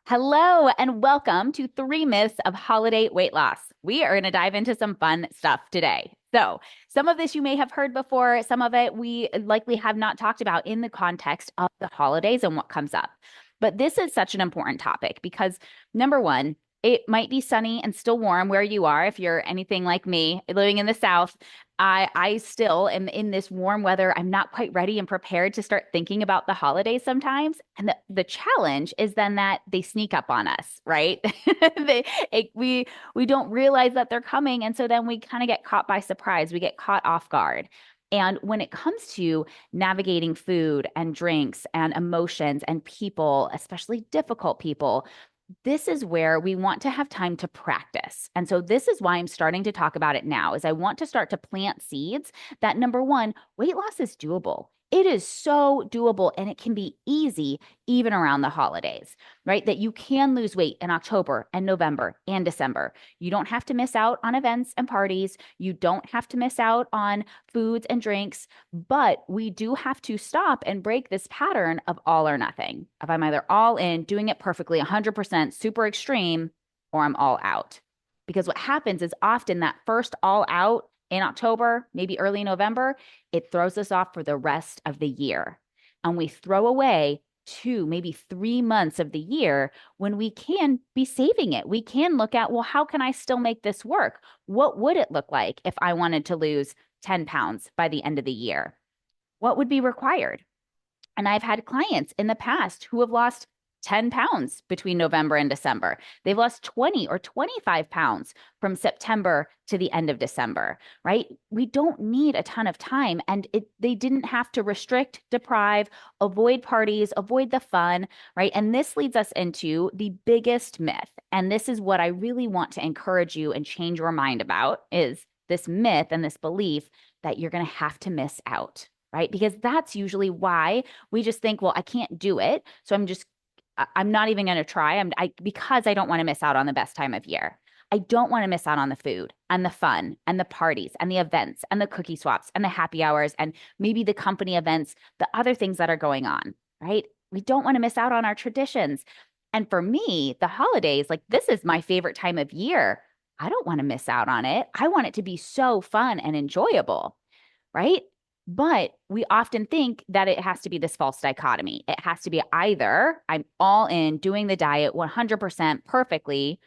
Hello and welcome to 3 Myths of Holiday Weight Loss. We are going to dive into some fun stuff today. So, some of this you may have heard before, some of it we likely have not talked about in the context of the holidays and what comes up. But this is such an important topic because number one, it might be sunny and still warm where you are. If you're anything like me, living in the South, I still am in this warm weather. I'm not quite ready and prepared to start thinking about the holidays sometimes. And the challenge is then that they sneak up on us, right? they we don't realize that they're coming. And so then we kind of get caught by surprise. We get caught off guard. And when it comes to navigating food and drinks and emotions and people, especially difficult people, this is where we want to have time to practice. And so this is why I'm starting to talk about it now is I want to start to plant seeds that number one, weight loss is doable. It is so doable and it can be easy even around the holidays, right? That you can lose weight in October and November and December. You don't have to miss out on events and parties. You don't have to miss out on foods and drinks, but we do have to stop and break this pattern of all or nothing. If I'm either all in, doing it perfectly, 100%, super extreme, or I'm all out. Because what happens is often that first all out in October, maybe early November, it throws us off for the rest of the year. And we throw away 2, maybe 3 months of the year when we can be saving it. We can look at, well, how can I still make this work? What would it look like if I wanted to lose 10 pounds by the end of the year? What would be required? And I've had clients in the past who have lost 10 pounds between November and December. They've lost 20 or 25 pounds from September to the end of December, right? We don't need a ton of time. And they didn't have to restrict, deprive, avoid parties, avoid the fun, right? And this leads us into the biggest myth. And this is what I really want to encourage you and change your mind about is this myth and this belief that you're going to have to miss out, right? Because that's usually why we just think, well, I can't do it. So I'm not even going to try. Because I don't want to miss out on the best time of year. I don't want to miss out on the food and the fun and the parties and the events and the cookie swaps and the happy hours and maybe the company events, the other things that are going on, right? We don't want to miss out on our traditions. And for me, the holidays, like this is my favorite time of year. I don't want to miss out on it. I want it to be so fun and enjoyable, right? But we often think that it has to be this false dichotomy. It has to be either I'm all in doing the diet 100% perfectly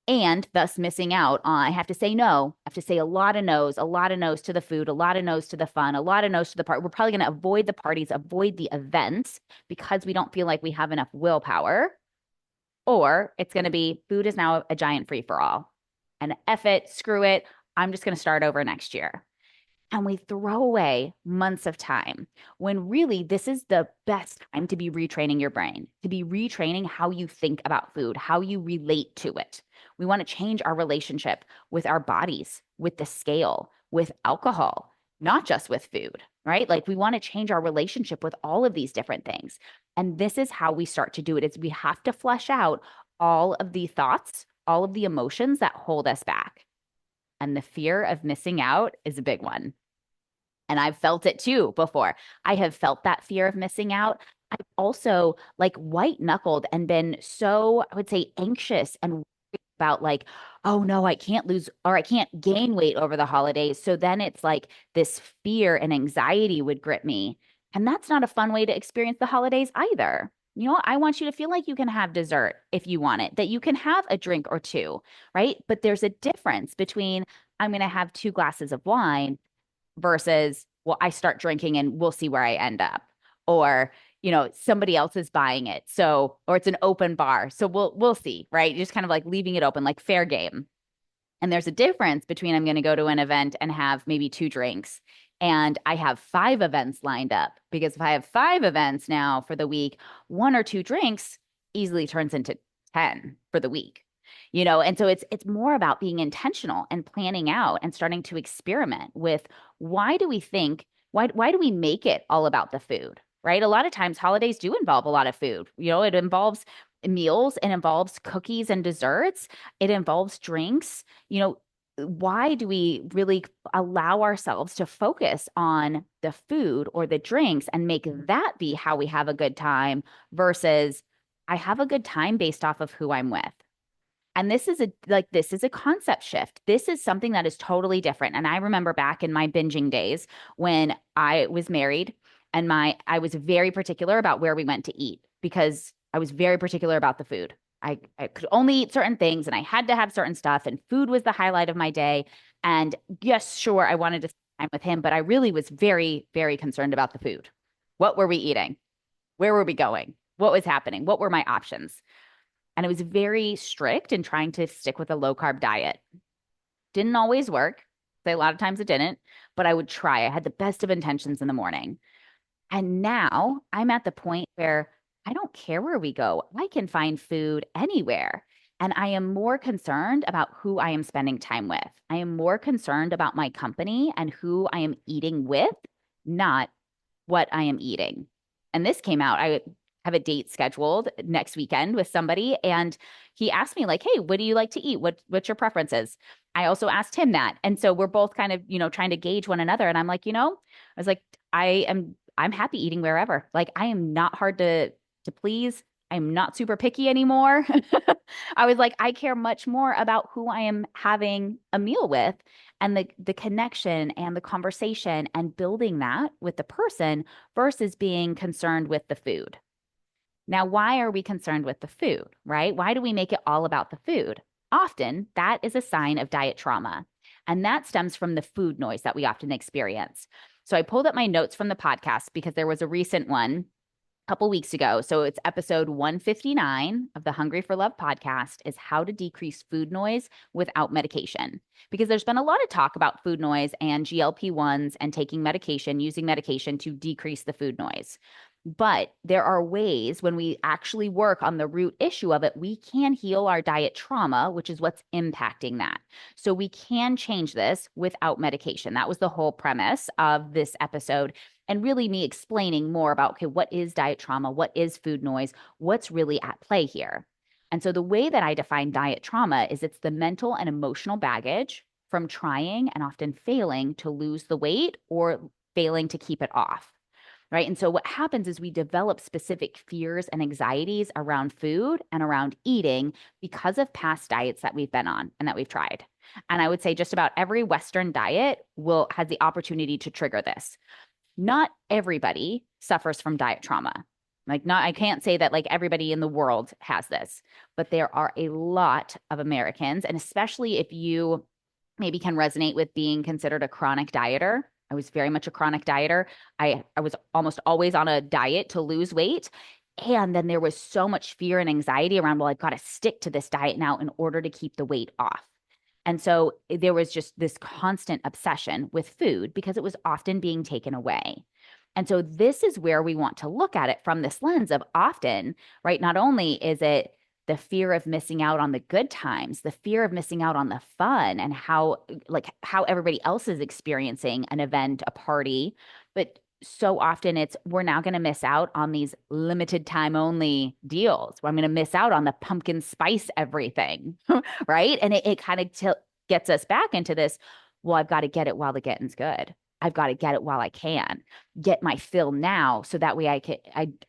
and thus missing out on, I have to say no. I have to say a lot of no's to the food, a lot of no's to the fun, a lot of no's to the party. We're probably going to avoid the parties, avoid the events because we don't feel like we have enough willpower. Or it's going to be food is now a giant free for all. And F it, screw it. I'm just going to start over next year. And we throw away months of time when really this is the best time to be retraining your brain, to be retraining how you think about food, how you relate to it. We want to change our relationship with our bodies, with the scale, with alcohol, not just with food, right? Like we want to change our relationship with all of these different things. And this is how we start to do it is we have to flesh out all of the thoughts, all of the emotions that hold us back. And the fear of missing out is a big one. And I've felt it too before. I have felt that fear of missing out. I've also like white knuckled and been so, I would say, anxious and worried about like, oh no, I can't lose or I can't gain weight over the holidays. So then it's like this fear and anxiety would grip me. And that's not a fun way to experience the holidays either. You know, I want you to feel like you can have dessert if you want it, that you can have a drink or two, right? But there's a difference between I'm going to have 2 glasses of wine versus, well, I start drinking and we'll see where I end up. Or, somebody else is buying it. So, or it's an open bar. So we'll see, right? Just kind of like leaving it open, like fair game. And there's a difference between I'm going to go to an event and have maybe 2 drinks and I have 5 events lined up. Because if I have 5 events now for the week, 1 or 2 drinks easily turns into 10 for the week. And so it's more about being intentional and planning out and starting to experiment with why do we think, why do we make it all about the food, right? A lot of times holidays do involve a lot of food. It involves meals, it involves cookies and desserts, it involves drinks. Why do we really allow ourselves to focus on the food or the drinks and make that be how we have a good time versus I have a good time based off of who I'm with. And this is a concept shift. This is something that is totally different. And I remember back in my binging days when I was married and my I was very particular about where we went to eat because I was very particular about the food. I could only eat certain things and I had to have certain stuff, and food was the highlight of my day. And yes, sure, I wanted to spend time with him, but I really was very, very concerned about the food. What were we eating? Where were we going? What was happening? What were my options? And I was very strict in trying to stick with a low carb diet. Didn't always work. A lot of times it didn't, but I would try. I had the best of intentions in the morning. And now I'm at the point where I don't care where we go. I can find food anywhere. And I am more concerned about who I am spending time with. I am more concerned about my company and who I am eating with, not what I am eating. And this came out. I have a date scheduled next weekend with somebody, and he asked me like, "Hey, what do you like to eat? What's your preferences?" I also asked him that. And so we're both kind of, trying to gauge one another. And I'm like, I was like, I'm happy eating wherever. Like I am not hard to please. I'm not super picky anymore. I was like, I care much more about who I am having a meal with and the connection and the conversation and building that with the person versus being concerned with the food. Now, why are we concerned with the food, right? Why do we make it all about the food? Often that is a sign of diet trauma. And that stems from the food noise that we often experience. So I pulled up my notes from the podcast because there was a recent one couple weeks ago. So it's episode 159 of the Hungry for Love podcast is how to decrease food noise without medication. Because there's been a lot of talk about food noise and GLP-1s and taking medication, using medication to decrease the food noise. But there are ways when we actually work on the root issue of it, we can heal our diet trauma, which is what's impacting that. So we can change this without medication. That was the whole premise of this episode. And really me explaining more about, okay, what is diet trauma? What is food noise? What's really at play here? And so the way that I define diet trauma is it's the mental and emotional baggage from trying and often failing to lose the weight or failing to keep it off. Right. And so what happens is we develop specific fears and anxieties around food and around eating because of past diets that we've been on and that we've tried. And I would say just about every Western diet has the opportunity to trigger this. Not everybody suffers from diet trauma. I can't say that like everybody in the world has this, but there are a lot of Americans, and especially if you maybe can resonate with being considered a chronic dieter. I was very much a chronic dieter. I was almost always on a diet to lose weight. And then there was so much fear and anxiety around, well, I've got to stick to this diet now in order to keep the weight off. And so there was just this constant obsession with food because it was often being taken away. And so this is where we want to look at it from this lens of often, right? Not only is it the fear of missing out on the good times, the fear of missing out on the fun and how everybody else is experiencing an event, a party, but so often we're now going to miss out on these limited time only deals. I'm going to miss out on the pumpkin spice everything, right? And it kind of gets us back into this, well, I've got to get it while the getting's good. I've got to get it while I can get my fill now. So that way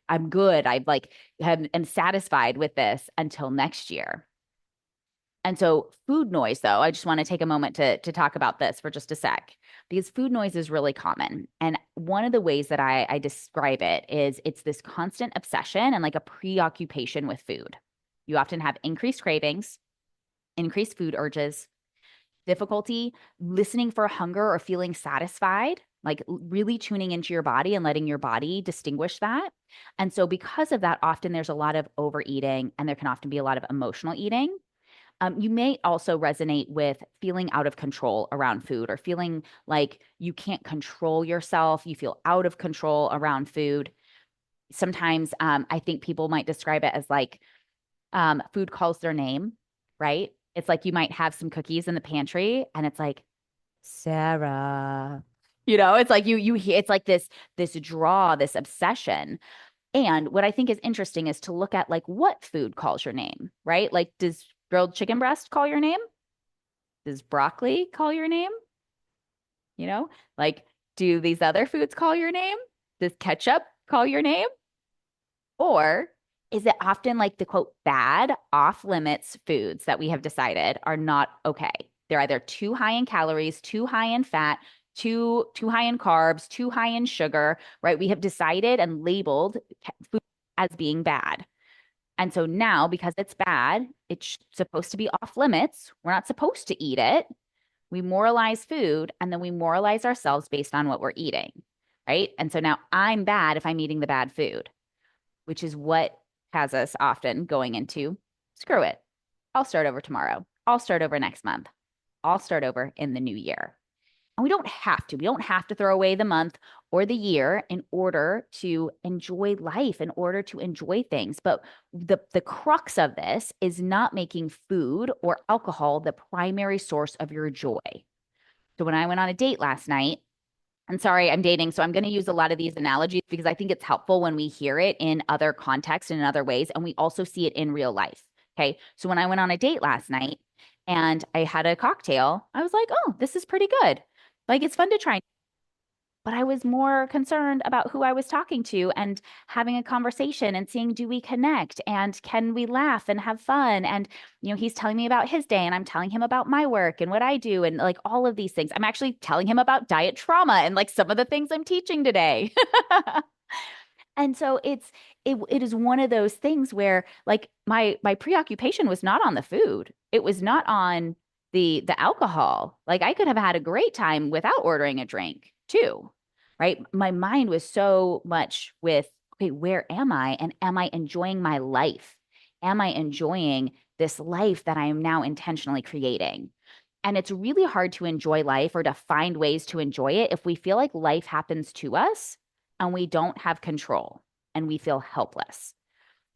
I'm good. am satisfied with this until next year. And so food noise, though, I just want to take a moment to talk about this for just a sec, because food noise is really common. And one of the ways that I describe it is it's this constant obsession and like a preoccupation with food. You often have increased cravings, increased food urges, difficulty listening for hunger or feeling satisfied, like really tuning into your body and letting your body distinguish that. And so because of that, often there's a lot of overeating and there can often be a lot of emotional eating. You may also resonate with feeling out of control around food or feeling like you can't control yourself. You feel out of control around food. Sometimes I think people might describe it as like food calls their name, right? It's like you might have some cookies in the pantry and it's like, Sarah, it's like you hear, it's like this draw, this obsession. And what I think is interesting is to look at like what food calls your name, right? Like, does grilled chicken breast call your name? Does broccoli call your name? Like, do these other foods call your name? Does ketchup call your name? Or is that often like the quote bad off limits foods that we have decided are not okay. They're either too high in calories, too high in fat, too high in carbs, too high in sugar, right? We have decided and labeled food as being bad. And so now, because it's bad, it's supposed to be off limits. We're not supposed to eat it. We moralize food and then we moralize ourselves based on what we're eating, right? And so now I'm bad if I'm eating the bad food, which is what has us often going into screw it. I'll start over tomorrow. I'll start over next month. I'll start over in the new year. And we don't have to. We don't have to throw away the month or the year in order to enjoy life, in order to enjoy things. But the crux of this is not making food or alcohol the primary source of your joy. So when I went on a date last night, and sorry, I'm dating, so I'm going to use a lot of these analogies because I think it's helpful when we hear it in other contexts and in other ways, and we also see it in real life. Okay. So when I went on a date last night and I had a cocktail, I was like, oh, this is pretty good. Like it's fun to try. But I was more concerned about who I was talking to and having a conversation and seeing, do we connect and can we laugh and have fun? And, he's telling me about his day and I'm telling him about my work and what I do and like all of these things. I'm actually telling him about diet trauma and like some of the things I'm teaching today. And so it is one of those things where like my preoccupation was not on the food. It was not on the alcohol. Like I could have had a great time without ordering a drink too. Right? My mind was so much with, okay, where am I? And am I enjoying my life? Am I enjoying this life that I am now intentionally creating? And it's really hard to enjoy life or to find ways to enjoy it if we feel like life happens to us and we don't have control and we feel helpless.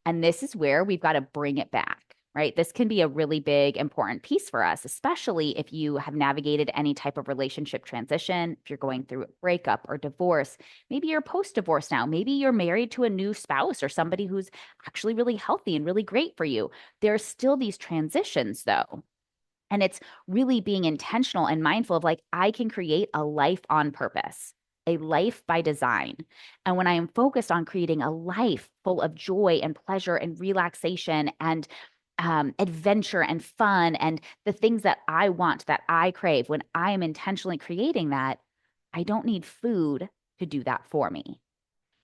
And this is where we've got to bring it back, right? This can be a really big, important piece for us, especially if you have navigated any type of relationship transition, if you're going through a breakup or divorce. Maybe you're post divorce now. Maybe you're married to a new spouse or somebody who's actually really healthy and really great for you. There's still these transitions, though. And it's really being intentional and mindful of like, I can create a life on purpose, a life by design. And when I am focused on creating a life full of joy and pleasure and relaxation and adventure and fun and the things that I want, that I crave, when I am intentionally creating that, I don't need food to do that for me.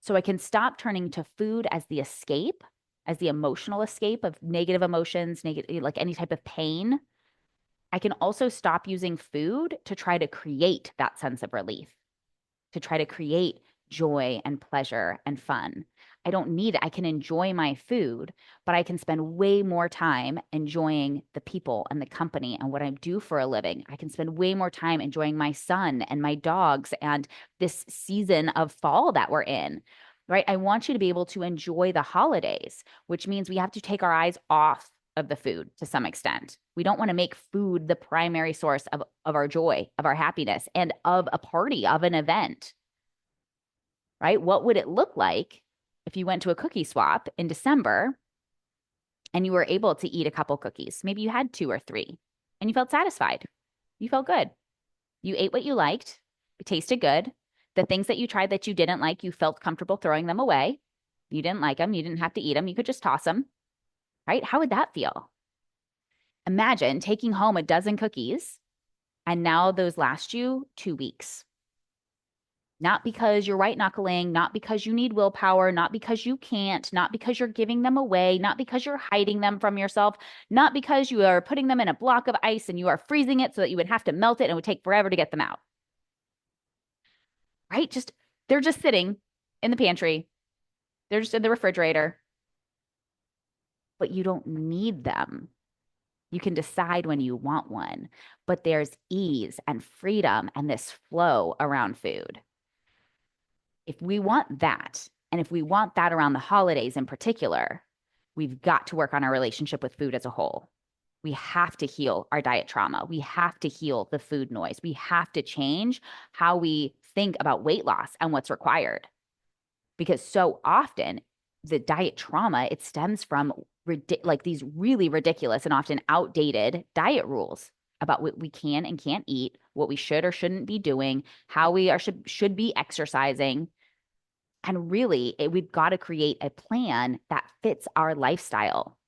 So I can stop turning to food as the escape, as the emotional escape of negative emotions, negative, like any type of pain. I can also stop using food to try to create that sense of relief, to try to create joy and pleasure and fun. I don't need it. I can enjoy my food, but I can spend way more time enjoying the people and the company and what I do for a living. I can spend way more time enjoying my son and my dogs and this season of fall that we're in. Right? I want you to be able to enjoy the holidays, which means we have to take our eyes off of the food to some extent. We don't want to make food the primary source of our joy, of our happiness, and of a party, of an event, right? What would it look like if you went to a cookie swap in December and you were able to eat a couple cookies? Maybe you had two or three and you felt satisfied. You felt good. You ate what you liked. It tasted good. The things that you tried that you didn't like, you felt comfortable throwing them away. You didn't like them. You didn't have to eat them. You could just toss them. Right? How would that feel? Imagine taking home a dozen cookies and now those last you 2 weeks. Not because you're white knuckling, not because you need willpower, not because you can't, not because you're giving them away, not because you're hiding them from yourself, not because you are putting them in a block of ice and you are freezing it so that you would have to melt it and it would take forever to get them out. Right? They're just sitting in the pantry. They're just in the refrigerator. But you don't need them. You can decide when you want one, but there's ease and freedom and this flow around food. If we want that, and if we want that around the holidays in particular, we've got to work on our relationship with food as a whole. We have to heal our diet trauma. We have to heal the food noise. We have to change how we think about weight loss and what's required. Because so often the diet trauma, it stems from like these really ridiculous and often outdated diet rules about what we can and can't eat, what we should or shouldn't be doing, how we should be exercising. And really, we've got to create a plan that fits our lifestyle.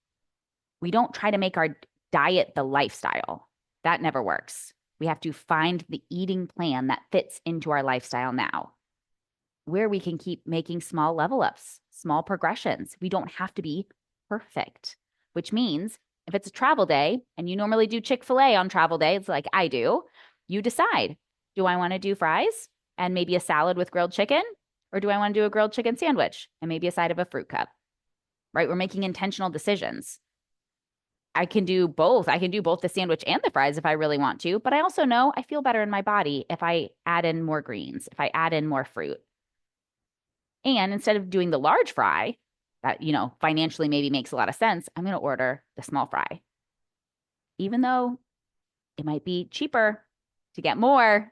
We don't try to make our diet the lifestyle. That never works. We have to find the eating plan that fits into our lifestyle now, where we can keep making small level ups, small progressions. We don't have to be perfect, which means if it's a travel day and you normally do Chick-fil-A on travel day, it's like I do, you decide, do I want to do fries and maybe a salad with grilled chicken? Or do I want to do a grilled chicken sandwich and maybe a side of a fruit cup? Right? We're making intentional decisions. I can do both. I can do both the sandwich and the fries if I really want to, but I also know I feel better in my body if I add in more greens, if I add in more fruit. And instead of doing the large fry that, financially maybe makes a lot of sense, I'm going to order the small fry, even though it might be cheaper to get more.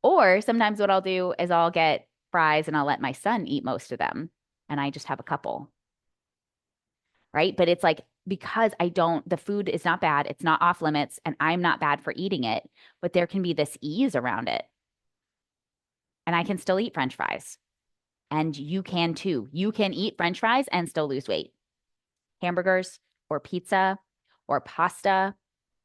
Or sometimes what I'll do is I'll get fries and I'll let my son eat most of them and I just have a couple. Right. But it's like, because the food is not bad, it's not off limits, and I'm not bad for eating it, but there can be this ease around it. And I can still eat French fries. And you can too. You can eat French fries and still lose weight. Hamburgers or pizza or pasta.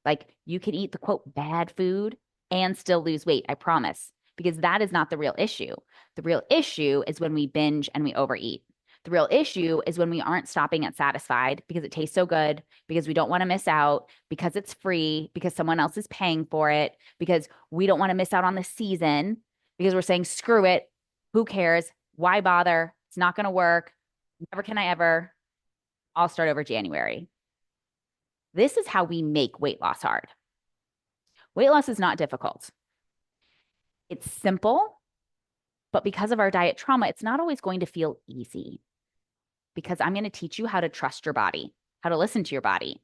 Like you can eat the quote bad food and still lose weight, I promise, because that is not the real issue. The real issue is when we binge and we overeat. The real issue is when we aren't stopping at satisfied because it tastes so good, because we don't want to miss out, because it's free, because someone else is paying for it, because we don't want to miss out on the season, because we're saying, screw it. Who cares? Why bother? It's not going to work. Never can I ever. I'll start over January. This is how we make weight loss hard. Weight loss is not difficult. It's simple, but because of our diet trauma, it's not always going to feel easy, because I'm going to teach you how to trust your body, how to listen to your body.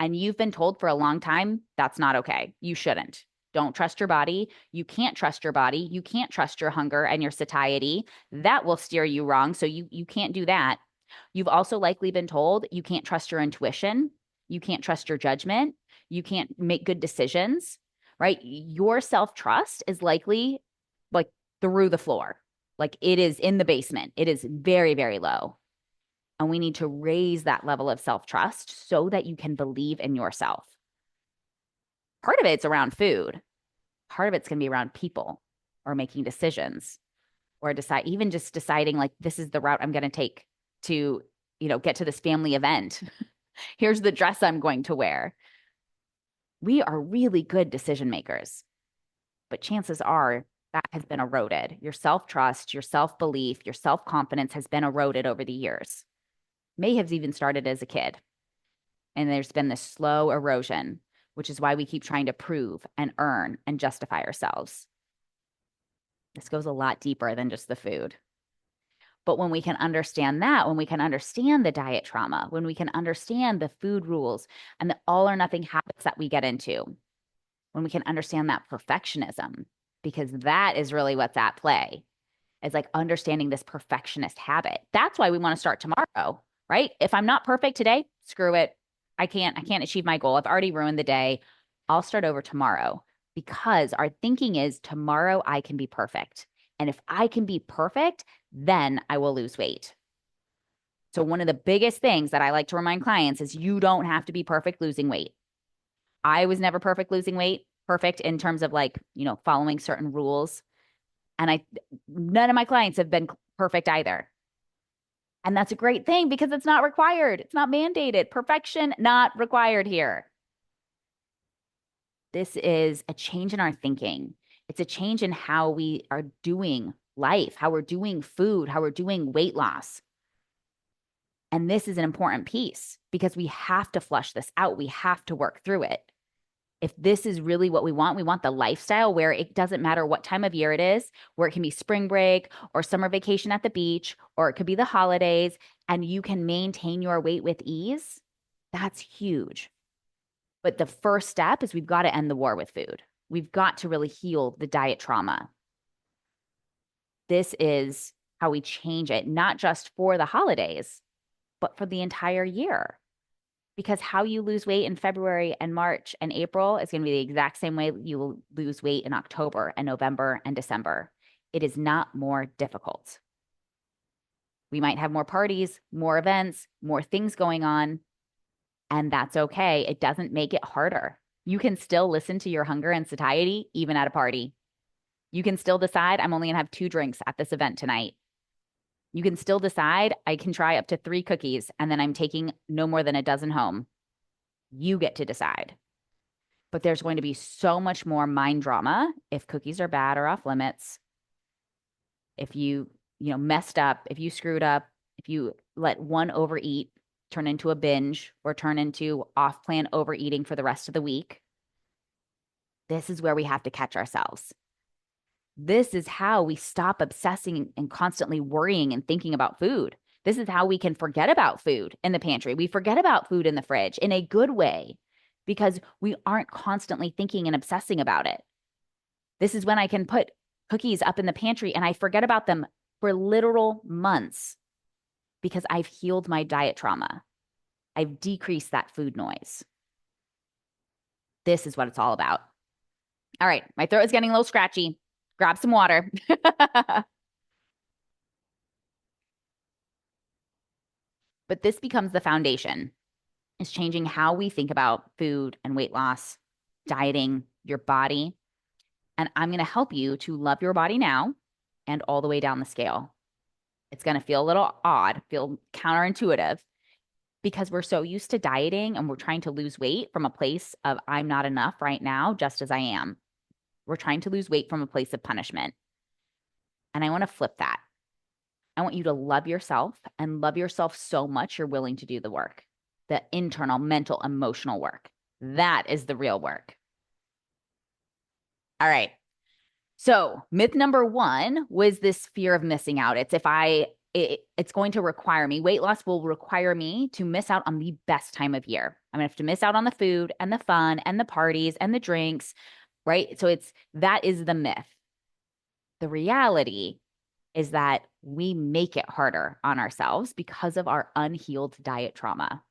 And you've been told for a long time, that's not okay. You shouldn't. Don't trust your body. You can't trust your body. You can't trust your hunger and your satiety. That will steer you wrong. So you can't do that. You've also likely been told you can't trust your intuition. You can't trust your judgment. You can't make good decisions, right? Your self-trust is likely like through the floor. Like it is in the basement. It is very, very low. And we need to raise that level of self-trust so that you can believe in yourself. Part of it's around food. Part of it's going to be around people or making decisions or even just deciding like, this is the route I'm going to take to, get to this family event. Here's the dress I'm going to wear. We are really good decision makers, but chances are that has been eroded. Your self-trust, your self-belief, your self-confidence has been eroded over the years. May have even started as a kid. And there's been this slow erosion, which is why we keep trying to prove and earn and justify ourselves. This goes a lot deeper than just the food. But when we can understand that, when we can understand the diet trauma, when we can understand the food rules and the all or nothing habits that we get into, when we can understand that perfectionism, because that is really what's at play, is like understanding this perfectionist habit. That's why we want to start tomorrow, right? If I'm not perfect today, screw it. I can't achieve my goal. I've already ruined the day. I'll start over tomorrow, because our thinking is tomorrow I can be perfect. And if I can be perfect, then I will lose weight. So one of the biggest things that I like to remind clients is you don't have to be perfect losing weight. I was never perfect losing weight, perfect in terms of like, following certain rules. And none of my clients have been perfect either. And that's a great thing because it's not required. It's not mandated. Perfection, not required here. This is a change in our thinking. It's a change in how we are doing life, how we're doing food, how we're doing weight loss. And this is an important piece because we have to flush this out. We have to work through it. If this is really what we want the lifestyle where it doesn't matter what time of year it is, where it can be spring break or summer vacation at the beach, or it could be the holidays, and you can maintain your weight with ease, that's huge. But the first step is we've got to end the war with food. We've got to really heal the diet trauma. This is how we change it, not just for the holidays, but for the entire year. Because how you lose weight in February and March and April is going to be the exact same way you will lose weight in October and November and December. It is not more difficult. We might have more parties, more events, more things going on, and that's okay. It doesn't make it harder. You can still listen to your hunger and satiety even at a party. You can still decide I'm only going to have 2 drinks at this event tonight. You can still decide I can try up to 3 cookies and then I'm taking no more than a dozen home. You get to decide. But there's going to be so much more mind drama if cookies are bad or off limits. If you messed up, if you screwed up, if you let one overeat turn into a binge or turn into off-plan overeating for the rest of the week. This is where we have to catch ourselves. This is how we stop obsessing and constantly worrying and thinking about food. This is how we can forget about food in the pantry. We forget about food in the fridge in a good way because we aren't constantly thinking and obsessing about it. This is when I can put cookies up in the pantry and I forget about them for literal months because I've healed my diet trauma. I've decreased that food noise. This is what it's all about. All right, my throat is getting a little scratchy. Grab some water. But this becomes the foundation. Is changing how we think about food and weight loss, dieting, your body. And I'm going to help you to love your body now and all the way down the scale. It's going to feel a little odd, feel counterintuitive because we're so used to dieting and we're trying to lose weight from a place of I'm not enough right now, just as I am. We're trying to lose weight from a place of punishment. And I want to flip that. I want you to love yourself and love yourself so much you're willing to do the work, the internal, mental, emotional work. That is the real work. All right. So myth number 1 was this fear of missing out. It's it's going to require me, weight loss will require me to miss out on the best time of year. I'm going to have to miss out on the food and the fun and the parties and the drinks, right? So that is the myth. The reality is that we make it harder on ourselves because of our unhealed diet trauma.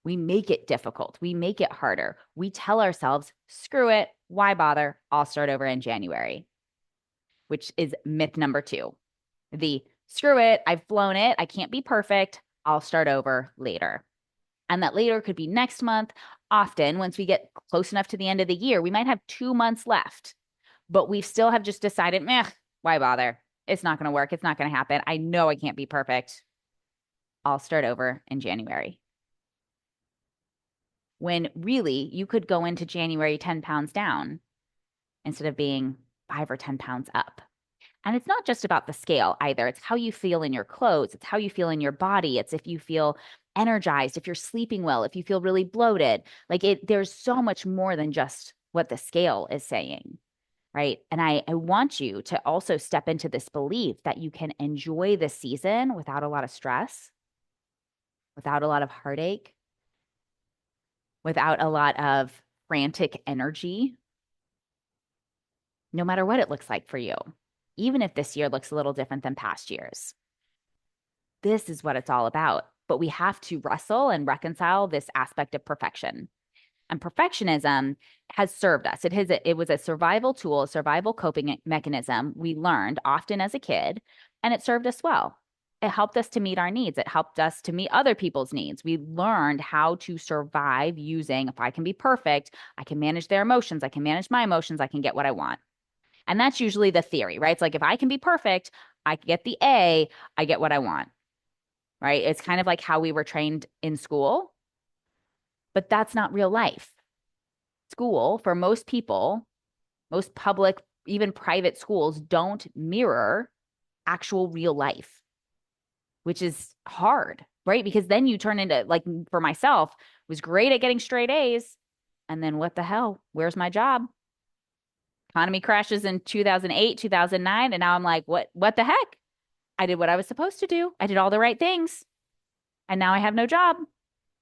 We make it difficult. We make it harder. We tell ourselves, screw it. Why bother? I'll start over in January, which is myth number 2. The screw it. I've blown it. I can't be perfect. I'll start over later. And that later could be next month. Often, once we get close enough to the end of the year, we might have 2 months left, but we still have just decided, why bother? It's not going to work. It's not going to happen. I know I can't be perfect. I'll start over in January. When really you could go into January 10 pounds down instead of being 5 or 10 pounds up. And it's not just about the scale either. It's how you feel in your clothes. It's how you feel in your body. It's if you feel energized, if you're sleeping well, if you feel really bloated. There's so much more than just what the scale is saying, right? And I want you to also step into this belief that you can enjoy the season without a lot of stress, without a lot of heartache, without a lot of frantic energy, no matter what it looks like for you, even if this year looks a little different than past years. This is what it's all about. But we have to wrestle and reconcile this aspect of perfection. And perfectionism has served us. It was a survival tool, a survival coping mechanism we learned often as a kid, and it served us well. It helped us to meet our needs. It helped us to meet other people's needs. We learned how to survive using, if I can be perfect, I can manage their emotions, I can manage my emotions, I can get what I want. And that's usually the theory, right? It's like if I can be perfect, I get the A, I get what I want, right? It's kind of like how we were trained in school, but that's not real life. School, for most people, most public, even private schools, don't mirror actual real life, which is hard, right? Because then you turn into, like for myself, was great at getting straight A's. And then what the hell? Where's my job? Economy crashes in 2008, 2009. And now I'm like, what the heck? I did what I was supposed to do. I did all the right things. And now I have no job,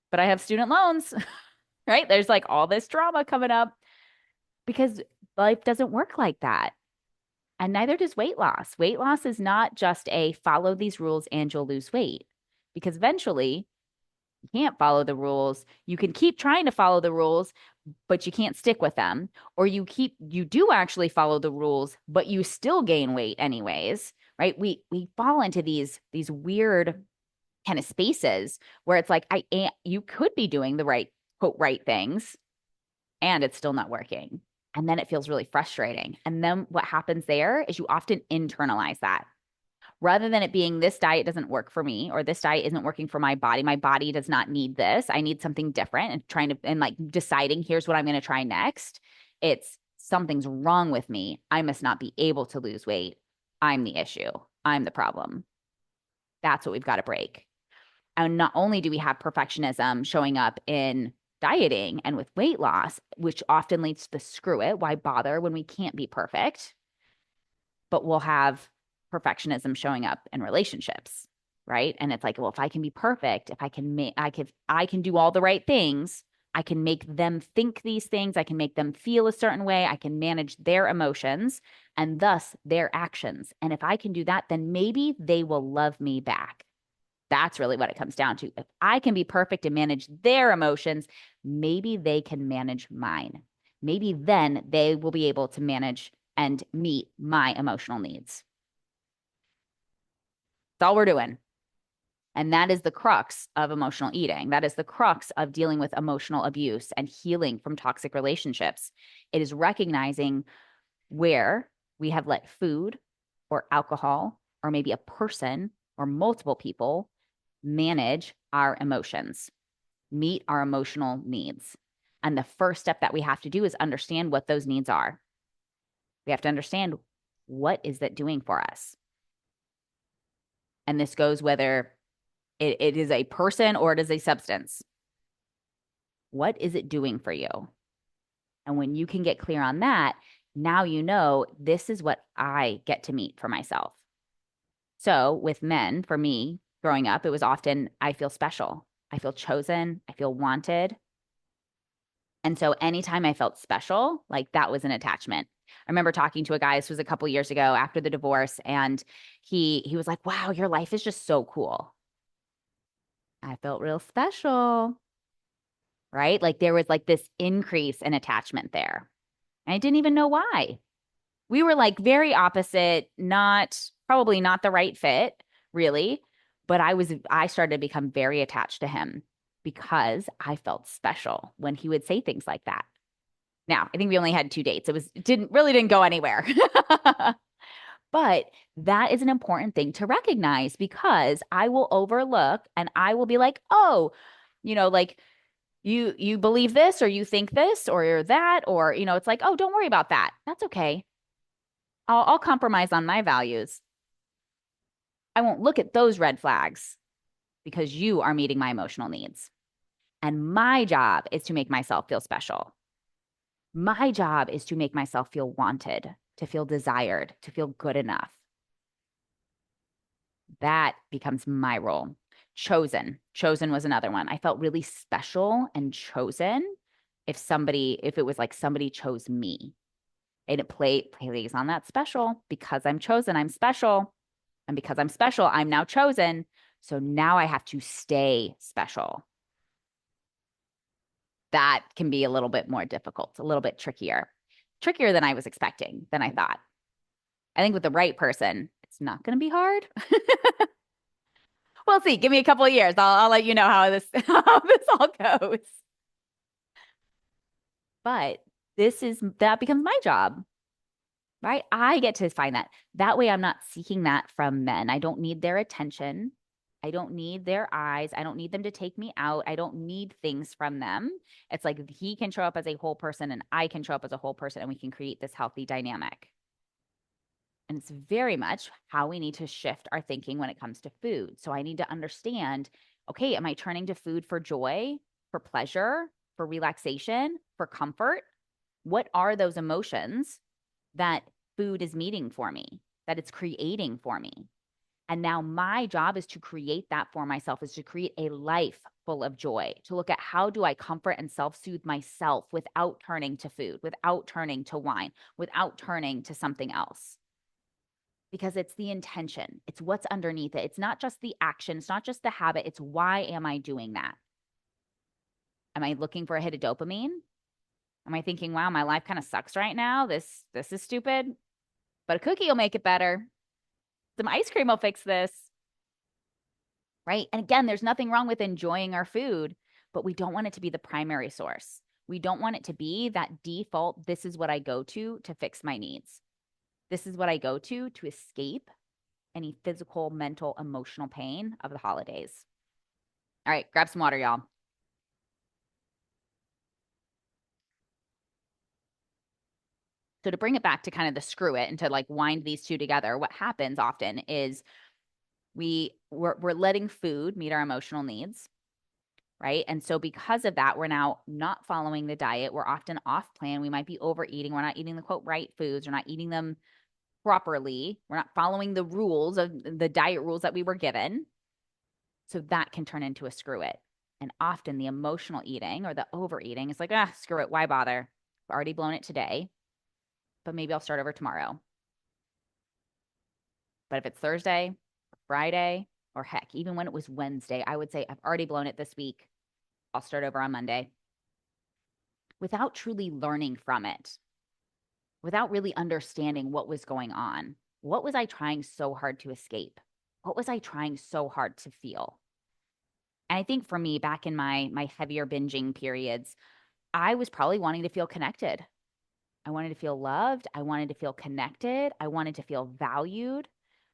but I have student loans, right? There's like all this drama coming up because life doesn't work like that. And neither does weight loss. Weight loss is not just a follow these rules and you'll lose weight, because eventually you can't follow the rules. You can keep trying to follow the rules, but you can't stick with them. Or you do actually follow the rules, but you still gain weight anyways, right? We fall into these weird kind of spaces where it's like you could be doing the right quote right things and it's still not working. And then it feels really frustrating. And then what happens there is you often internalize that rather than it being this diet doesn't work for me or this diet isn't working for my body. My body does not need this. I need something different and trying to, and like deciding here's what I'm going to try next. It's something's wrong with me. I must not be able to lose weight. I'm the issue. I'm the problem. That's what we've got to break. And not only do we have perfectionism showing up in dieting and with weight loss, which often leads to the screw it, why bother when we can't be perfect? But we'll have perfectionism showing up in relationships, right? And it's like, well, if I can be perfect, if I can make, I can do all the right things, I can make them think these things, I can make them feel a certain way, I can manage their emotions and thus their actions. And if I can do that, then maybe they will love me back. That's really what it comes down to. If I can be perfect and manage their emotions, maybe they can manage mine. Maybe then they will be able to manage and meet my emotional needs. That's all we're doing. And that is the crux of emotional eating. That is the crux of dealing with emotional abuse and healing from toxic relationships. It is recognizing where we have let food or alcohol or maybe a person or multiple people manage our emotions, meet our emotional needs. And the first step that we have to do is understand what those needs are. We have to understand what is that doing for us. And this goes whether it is a person or it is a substance. What is it doing for you? And when you can get clear on that, now you know this is what I get to meet for myself. So with men, for me, growing up, it was often I feel special. I feel chosen. I feel wanted. And so anytime I felt special, like that was an attachment. I remember talking to a guy, this was a couple years ago after the divorce, and he was like, wow, your life is just so cool. I felt real special, right? Like there was like this increase in attachment there. And I didn't even know why. We were like very opposite, probably not the right fit, really. But I started to become very attached to him because I felt special when he would say things like that. Now, I think we only had 2 dates. It didn't go anywhere. But that is an important thing to recognize because I will overlook and I will be like, oh, like you believe this or you think this or you're that, or, it's like, oh, don't worry about that. That's okay. I'll compromise on my values. I won't look at those red flags because you are meeting my emotional needs. And my job is to make myself feel special. My job is to make myself feel wanted, to feel desired, to feel good enough. That becomes my role. Chosen was another one. I felt really special and chosen if it was like somebody chose me. And it plays on that special. Because I'm chosen, I'm special. And because I'm special, I'm now chosen. So now I have to stay special. That can be a little bit more difficult, a little bit trickier than I was expecting, than I thought. I think with the right person, it's not going to be hard. We'll see. Give me a couple of years. I'll let you know how this all goes. But that becomes my job, right? I get to find that. That way I'm not seeking that from men. I don't need their attention. I don't need their eyes. I don't need them to take me out. I don't need things from them. It's like he can show up as a whole person and I can show up as a whole person and we can create this healthy dynamic. And it's very much how we need to shift our thinking when it comes to food. So I need to understand, okay, am I turning to food for joy, for pleasure, for relaxation, for comfort? What are those emotions that food is meeting for me, that it's creating for me? And now my job is to create that for myself, is to create a life full of joy, to look at how do I comfort and self-soothe myself without turning to food, without turning to wine, without turning to something else. Because it's the intention. It's what's underneath it. It's not just the action. It's not just the habit. It's why am I doing that? Am I looking for a hit of dopamine? Am I thinking, wow, my life kind of sucks right now? This is stupid, but a cookie will make it better. Some ice cream will fix this, right? And again, there's nothing wrong with enjoying our food, but we don't want it to be the primary source. We don't want it to be that default, this is what I go to fix my needs. This is what I go to escape any physical, mental, emotional pain of the holidays. All right, grab some water, y'all. So to bring it back to kind of the screw it and to like wind these two together, what happens often is we're letting food meet our emotional needs, right? And so because of that, we're now not following the diet. We're often off plan. We might be overeating. We're not eating the quote right foods. We're not eating them properly. We're not following the rules of the diet rules that we were given. So that can turn into a screw it. And often the emotional eating or the overeating is like, screw it. Why bother? I've already blown it today, but maybe I'll start over tomorrow. But if it's Thursday, Friday, or heck, even when it was Wednesday, I would say I've already blown it this week. I'll start over on Monday without truly learning from it, without really understanding what was going on. What was I trying so hard to escape? What was I trying so hard to feel? And I think for me, back in my heavier binging periods, I was probably wanting to feel connected. I wanted to feel loved. I wanted to feel connected. I wanted to feel valued.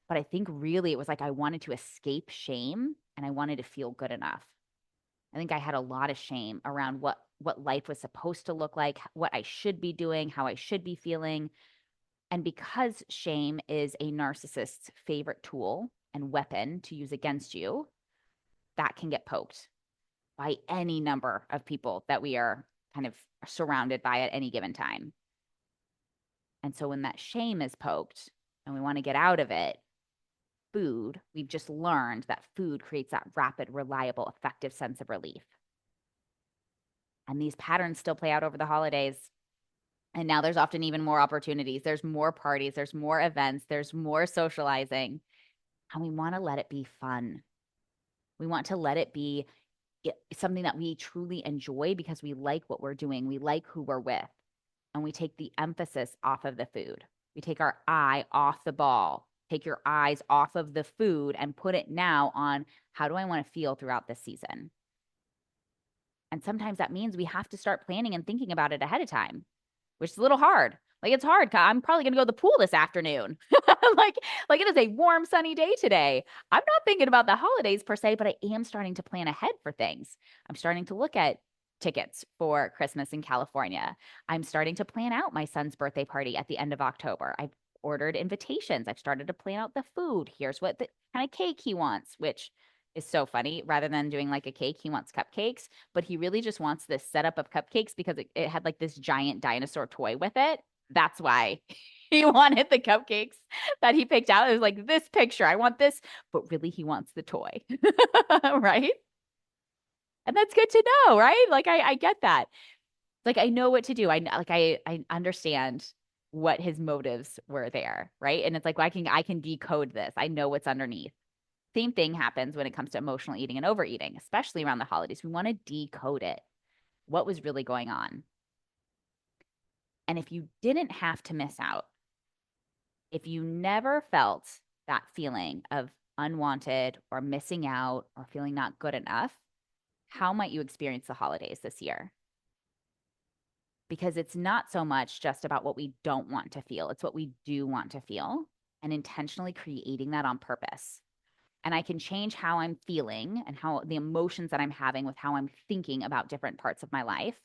But I think really it was like I wanted to escape shame and I wanted to feel good enough. I think I had a lot of shame around what life was supposed to look like, what I should be doing, how I should be feeling. And because shame is a narcissist's favorite tool and weapon to use against you, that can get poked by any number of people that we are kind of surrounded by at any given time. And so when that shame is poked and we want to get out of it, we've just learned that food creates that rapid, reliable, effective sense of relief. And these patterns still play out over the holidays. And now there's often even more opportunities. There's more parties, there's more events, there's more socializing. And we want to let it be fun. We want to let it be something that we truly enjoy because we like what we're doing. We like who we're with. And we take the emphasis off of the food. We take our eye off the ball. Take your eyes off of the food and put it now on how do I want to feel throughout this season? And sometimes that means we have to start planning and thinking about it ahead of time, which is a little hard. Like it's hard. I'm probably going to go to the pool this afternoon. like, like it is a warm, sunny day today. I'm not thinking about the holidays per se, but I am starting to plan ahead for things. I'm starting to look at tickets for Christmas in California. I'm starting to plan out my son's birthday party at the end of October. I've ordered invitations. I've started to plan out the food. Here's what the kind of cake he wants, which is so funny. Rather than doing like a cake, he wants cupcakes, but he really just wants this setup of cupcakes because it had like this giant dinosaur toy with it. That's why he wanted the cupcakes that he picked out. It was like this picture. I want this, but really he wants the toy. Right? And that's good to know, right? Like I get that. Like I know what to do. I understand what his motives were there, right? And it's like well, I can decode this. I know what's underneath. Same thing happens when it comes to emotional eating and overeating, especially around the holidays. We want to decode it. What was really going on? And if you didn't have to miss out, if you never felt that feeling of unwanted or missing out or feeling not good enough, how might you experience the holidays this year? Because it's not so much just about what we don't want to feel, it's what we do want to feel and intentionally creating that on purpose. And I can change how I'm feeling and how the emotions that I'm having with how I'm thinking about different parts of my life.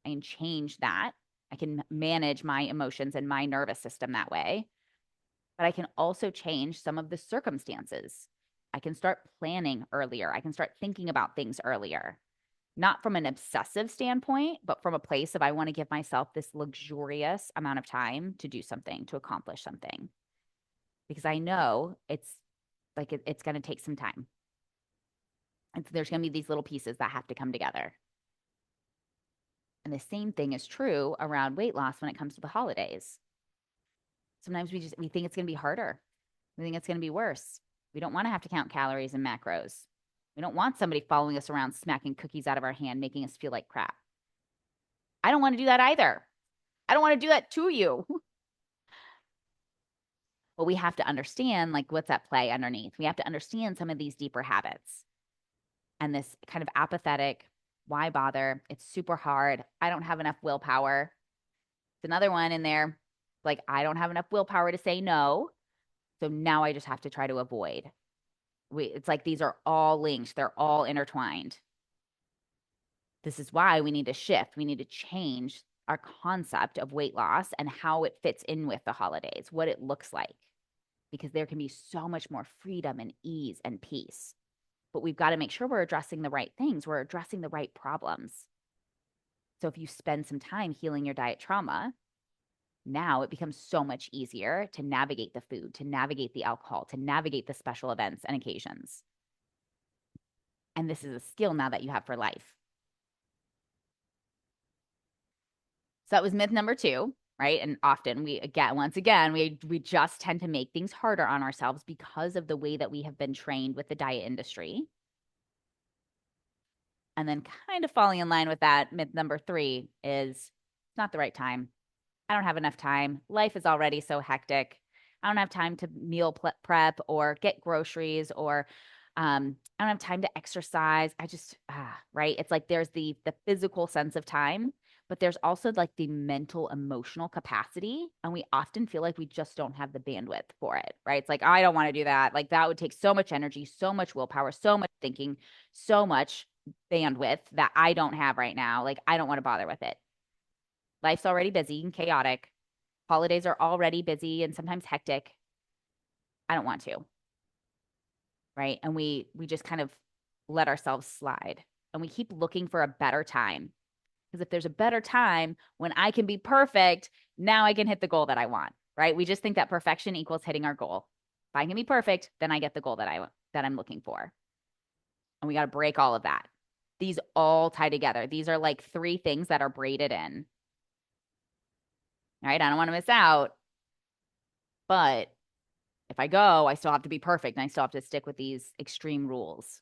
I can change that. I can manage my emotions and my nervous system that way. But I can also change some of the circumstances. I can start planning earlier. I can start thinking about things earlier, not from an obsessive standpoint, but from a place of I want to give myself this luxurious amount of time to do something, to accomplish something. Because I know it's going to take some time. And so there's going to be these little pieces that have to come together. And the same thing is true around weight loss when it comes to the holidays. Sometimes we think it's going to be harder. We think it's going to be worse. We don't want to have to count calories and macros. We don't want somebody following us around, smacking cookies out of our hand, making us feel like crap. I don't want to do that either. I don't want to do that to you. But we have to understand like what's at play underneath. We have to understand some of these deeper habits and this kind of apathetic, why bother? It's super hard. I don't have enough willpower. It's another one in there. Like, I don't have enough willpower to say no. So now I just have to try to avoid. It's like these are all linked, they're all intertwined. This is why we need to shift. We need to change our concept of weight loss and how it fits in with the holidays, what it looks like, because there can be so much more freedom and ease and peace. But we've got to make sure we're addressing the right things, we're addressing the right problems. So if you spend some time healing your diet trauma, now it becomes so much easier to navigate the food, to navigate the alcohol, to navigate the special events and occasions. And this is a skill now that you have for life. So that was myth number 2, right? And often once again, we just tend to make things harder on ourselves because of the way that we have been trained with the diet industry. And then kind of falling in line with that, myth number 3 is it's not the right time. I don't have enough time. Life is already so hectic. I don't have time to meal prep or get groceries, or I don't have time to exercise. I just, right. It's like there's the physical sense of time, but there's also like the mental, emotional capacity. And we often feel like we just don't have the bandwidth for it, right? It's like, I don't want to do that. Like that would take so much energy, so much willpower, so much thinking, so much bandwidth that I don't have right now. Like, I don't want to bother with it. Life's already busy and chaotic. Holidays are already busy and sometimes hectic. I don't want to. Right. And we just kind of let ourselves slide, and we keep looking for a better time. Because if there's a better time when I can be perfect, now I can hit the goal that I want. Right. We just think that perfection equals hitting our goal. If I can be perfect, then I get the goal that I'm looking for. And we got to break all of that. These all tie together. These are like 3 things that are braided in. Right. I don't want to miss out. But if I go, I still have to be perfect and I still have to stick with these extreme rules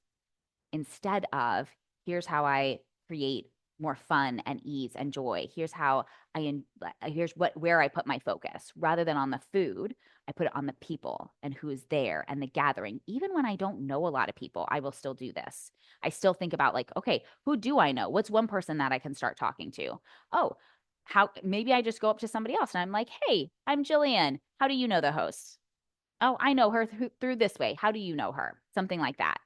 instead of here's how I create more fun and ease and joy. Here's how where I put my focus rather than on the food. I put it on the people and who is there and the gathering. Even when I don't know a lot of people, I will still do this. I still think about like, okay, who do I know? What's one person that I can start talking to? Oh, how maybe I just go up to somebody else and I'm like, hey, I'm Jillian. How do you know the host? Oh, I know her through this way. How do you know her? Something like that,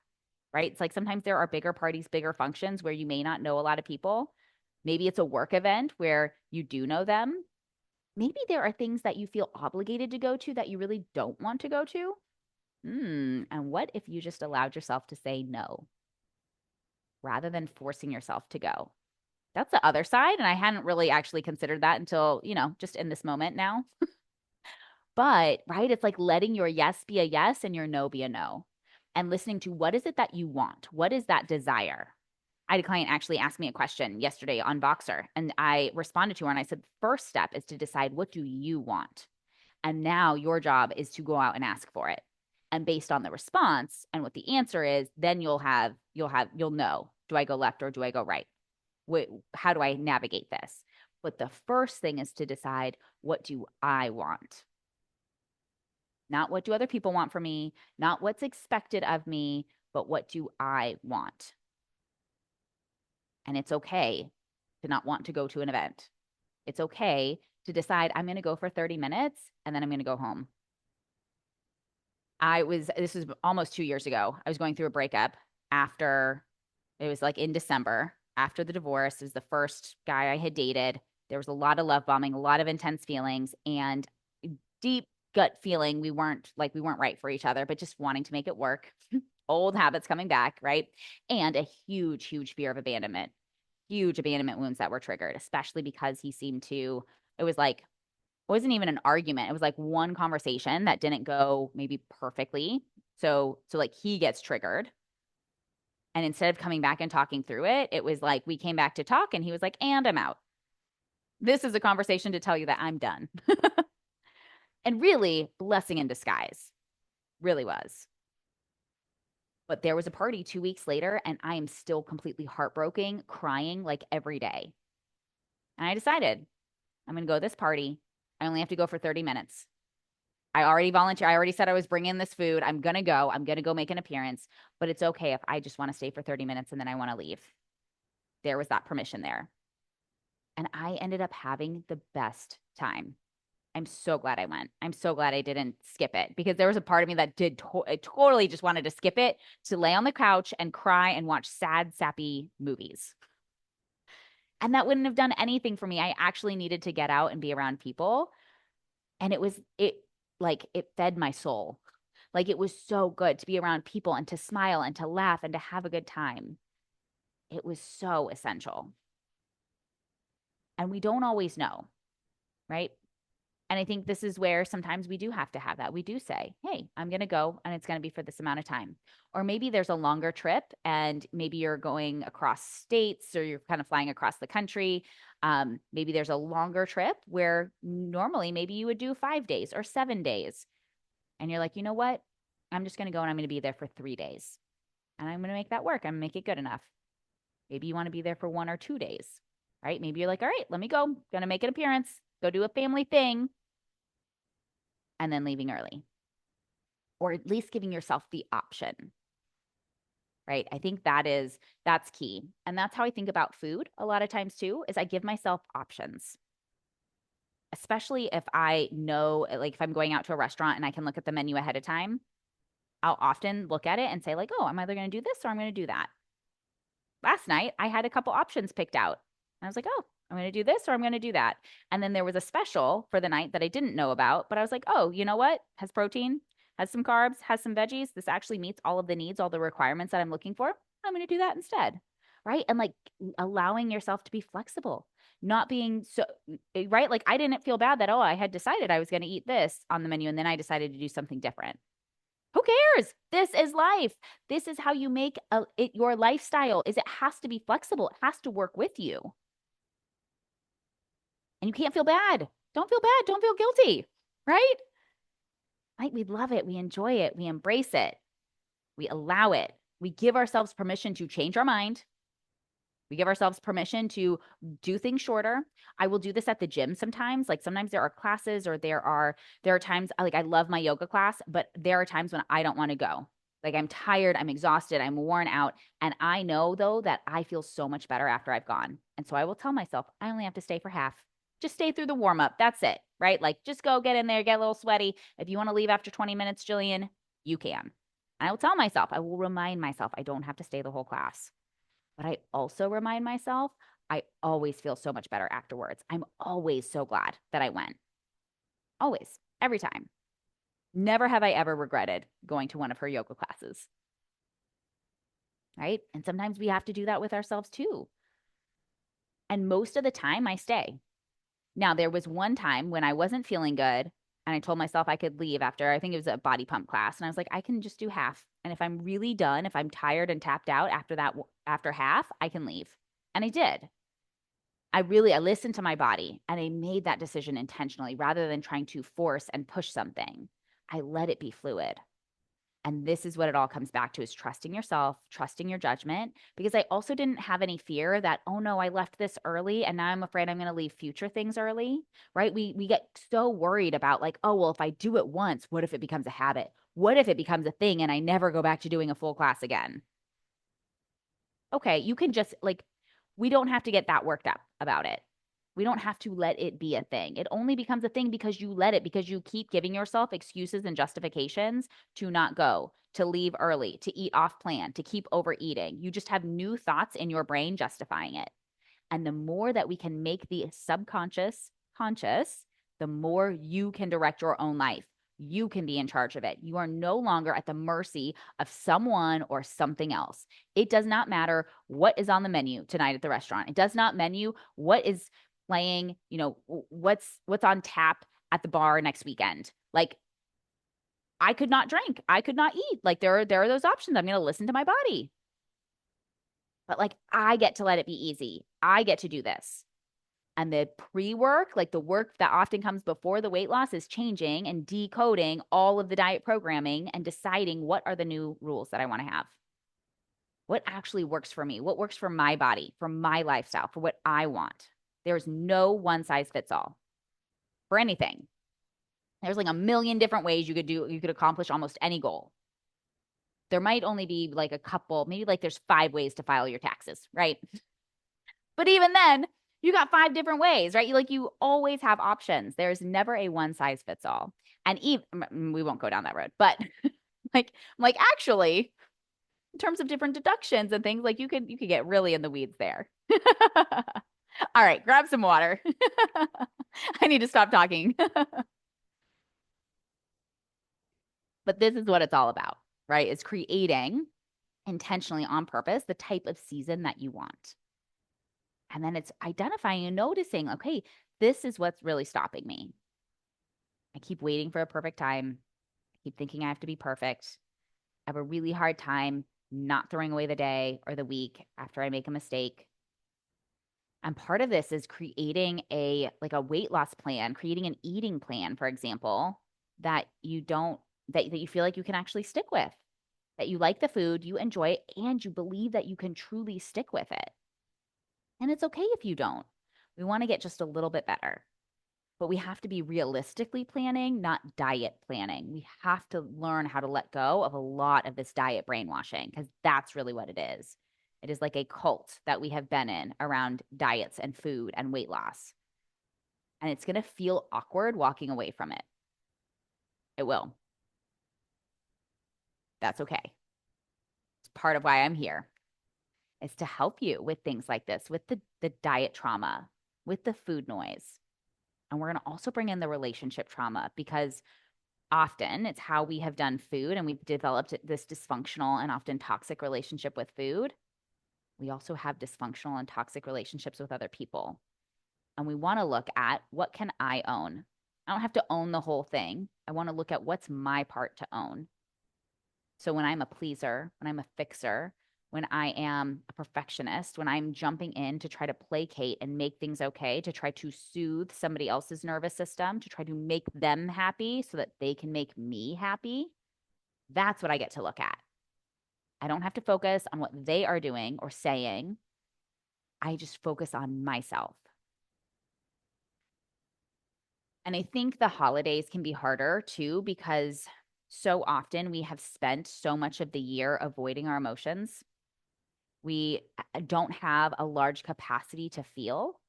right? It's like sometimes there are bigger parties, bigger functions where you may not know a lot of people. Maybe it's a work event where you do know them. Maybe there are things that you feel obligated to go to that you really don't want to go to. And what if you just allowed yourself to say no rather than forcing yourself to go? That's the other side. And I hadn't really actually considered that until, just in this moment now. But, right, it's like letting your yes be a yes and your no be a no, and listening to what is it that you want? What is that desire? I had a client actually ask me a question yesterday on Voxer, and I responded to her and I said, first step is to decide, what do you want? And now your job is to go out and ask for it. And based on the response and what the answer is, then you'll know, do I go left or do I go right? How do I navigate this? But the first thing is to decide, what do I want? Not what do other people want from me, not what's expected of me, but what do I want? And it's okay to not want to go to an event. It's okay to decide I'm going to go for 30 minutes and then I'm going to go home. This was almost 2 years ago. I was going through a breakup after, it was like in December after the divorce. It was the first guy I had dated. There was a lot of love bombing, a lot of intense feelings, and deep gut feeling we weren't right for each other, but just wanting to make it work. Old habits coming back, right? And a huge, huge fear of abandonment, huge abandonment wounds that were triggered, especially because it was like, it wasn't even an argument. It was like one conversation that didn't go maybe perfectly. So like he gets triggered. And instead of coming back and talking through it, it was like we came back to talk and he was like, and I'm out. This is a conversation to tell you that I'm done. And really, blessing in disguise. Really was. But there was a party 2 weeks later, and I am still completely heartbroken, crying like every day. And I decided I'm going to go to this party. I only have to go for 30 minutes. I already volunteered. I already said I was bringing this food. I'm going to go. I'm going to go make an appearance, but it's okay if I just want to stay for 30 minutes and then I want to leave. There was that permission there. And I ended up having the best time. I'm so glad I went. I'm so glad I didn't skip it because there was a part of me that I totally just wanted to skip it to lay on the couch and cry and watch sad, sappy movies. And that wouldn't have done anything for me. I actually needed to get out and be around people. And it fed my soul. Like it was so good to be around people and to smile and to laugh and to have a good time. It was so essential. And we don't always know, right? And I think this is where sometimes we do have to have that. We do say, hey, I'm going to go and it's going to be for this amount of time. Or maybe there's a longer trip and maybe you're going across states or you're kind of flying across the country. Maybe there's a longer trip where normally maybe you would do 5 days or 7 days. And you're like, you know what? I'm just going to go and I'm going to be there for 3 days. And I'm going to make that work. I'm going to make it good enough. Maybe you want to be there for 1 or 2 days, right? Maybe you're like, all right, let me go. Going to make an appearance, go do a family thing, and then leaving early. Or at least giving yourself the option, right? I think that's key. And that's how I think about food a lot of times too, is I give myself options. Especially if I know, like if I'm going out to a restaurant and I can look at the menu ahead of time, I'll often look at it and say like, oh, I'm either going to do this or I'm going to do that. Last night, I had a couple options picked out. And I was like, oh, I'm going to do this or I'm going to do that. And then there was a special for the night that I didn't know about, but I was like, oh, you know what? Has protein, has some carbs, has some veggies. This actually meets all of the needs, all the requirements that I'm looking for. I'm going to do that instead. Right. And like allowing yourself to be flexible, not being so, right. Like I didn't feel bad that, oh, I had decided I was going to eat this on the menu and then I decided to do something different. Who cares? This is life. This is how you make your lifestyle is it has to be flexible. It has to work with you. And you can't feel bad. Don't feel bad. Don't feel guilty. Right? Like we love it. We enjoy it. We embrace it. We allow it. We give ourselves permission to change our mind. We give ourselves permission to do things shorter. I will do this at the gym sometimes. Like sometimes there are classes or there are times like I love my yoga class, but there are times when I don't want to go. Like I'm tired, I'm exhausted, I'm worn out, and I know though that I feel so much better after I've gone. And so I will tell myself I only have to stay for half. Just stay through the warm up. That's it, right? Like just go get in there, get a little sweaty. If you want to leave after 20 minutes, Jillian, you can. And I will tell myself, I will remind myself I don't have to stay the whole class. But I also remind myself, I always feel so much better afterwards. I'm always so glad that I went. Always, every time. Never have I ever regretted going to one of her yoga classes. Right. And sometimes we have to do that with ourselves too. And most of the time, I stay. Now, there was one time when I wasn't feeling good and I told myself I could leave after, I think it was a body pump class. And I was like, I can just do half. And if I'm really done, if I'm tired and tapped out after that, after half, I can leave. And I did. I listened to my body and I made that decision intentionally rather than trying to force and push something. I let it be fluid. And this is what it all comes back to is trusting yourself, trusting your judgment, because I also didn't have any fear that, oh no, I left this early and now I'm afraid I'm going to leave future things early, right? We get so worried about like, oh, well, if I do it once, what if it becomes a habit? What if it becomes a thing and I never go back to doing a full class again? Okay, you can just like, we don't have to get that worked up about it. We don't have to let it be a thing. It only becomes a thing because you let it, because you keep giving yourself excuses and justifications to not go, to leave early, to eat off plan, to keep overeating. You just have new thoughts in your brain justifying it. And the more that we can make the subconscious conscious, the more you can direct your own life. You can be in charge of it. You are no longer at the mercy of someone or something else. It does not matter what is on the menu tonight at the restaurant. It does not menu what is playing, what's on tap at the bar next weekend. Like I could not drink, I could not eat. Like there are those options. I'm going to listen to my body. But like I get to let it be easy. I get to do this. And the pre-work, like the work that often comes before the weight loss is changing and decoding all of the diet programming and deciding what are the new rules that I want to have. What actually works for me? What works for my body, for my lifestyle, for what I want? There's no one size fits all for anything. There's like a million different ways you could accomplish almost any goal. There might only be like a couple, maybe like there's 5 ways to file your taxes, right? But even then, you got 5 different ways, right? You always have options. There's never a one size fits all. And even we won't go down that road, but actually, in terms of different deductions and things, like you could get really in the weeds there. All right, grab some water. I need to stop talking. But this is what it's all about, right? It's creating intentionally on purpose the type of season that you want. And then it's identifying and noticing, okay, this is what's really stopping me. I keep waiting for a perfect time. I keep thinking I have to be perfect. I have a really hard time not throwing away the day or the week after I make a mistake. And part of this is creating a weight loss plan, creating an eating plan, for example, that you don't that you feel like you can actually stick with, that you like the food, you enjoy it, and you believe that you can truly stick with it. And it's okay if you don't. We want to get just a little bit better. But we have to be realistically planning, not diet planning. We have to learn how to let go of a lot of this diet brainwashing, because that's really what it is. It is like a cult that we have been in around diets and food and weight loss. And it's going to feel awkward walking away from it. It will. That's okay. It's part of why I'm here, is to help you with things like this, with the diet trauma, with the food noise. And we're going to also bring in the relationship trauma, because often it's how we have done food and we've developed this dysfunctional and often toxic relationship with food. We also have dysfunctional and toxic relationships with other people. And we want to look at, what can I own? I don't have to own the whole thing. I want to look at what's my part to own. So when I'm a pleaser, when I'm a fixer, when I am a perfectionist, when I'm jumping in to try to placate and make things okay, to try to soothe somebody else's nervous system, to try to make them happy so that they can make me happy, that's what I get to look at. I don't have to focus on what they are doing or saying. I just focus on myself. And I think the holidays can be harder too, because so often we have spent so much of the year avoiding our emotions. We don't have a large capacity to feel.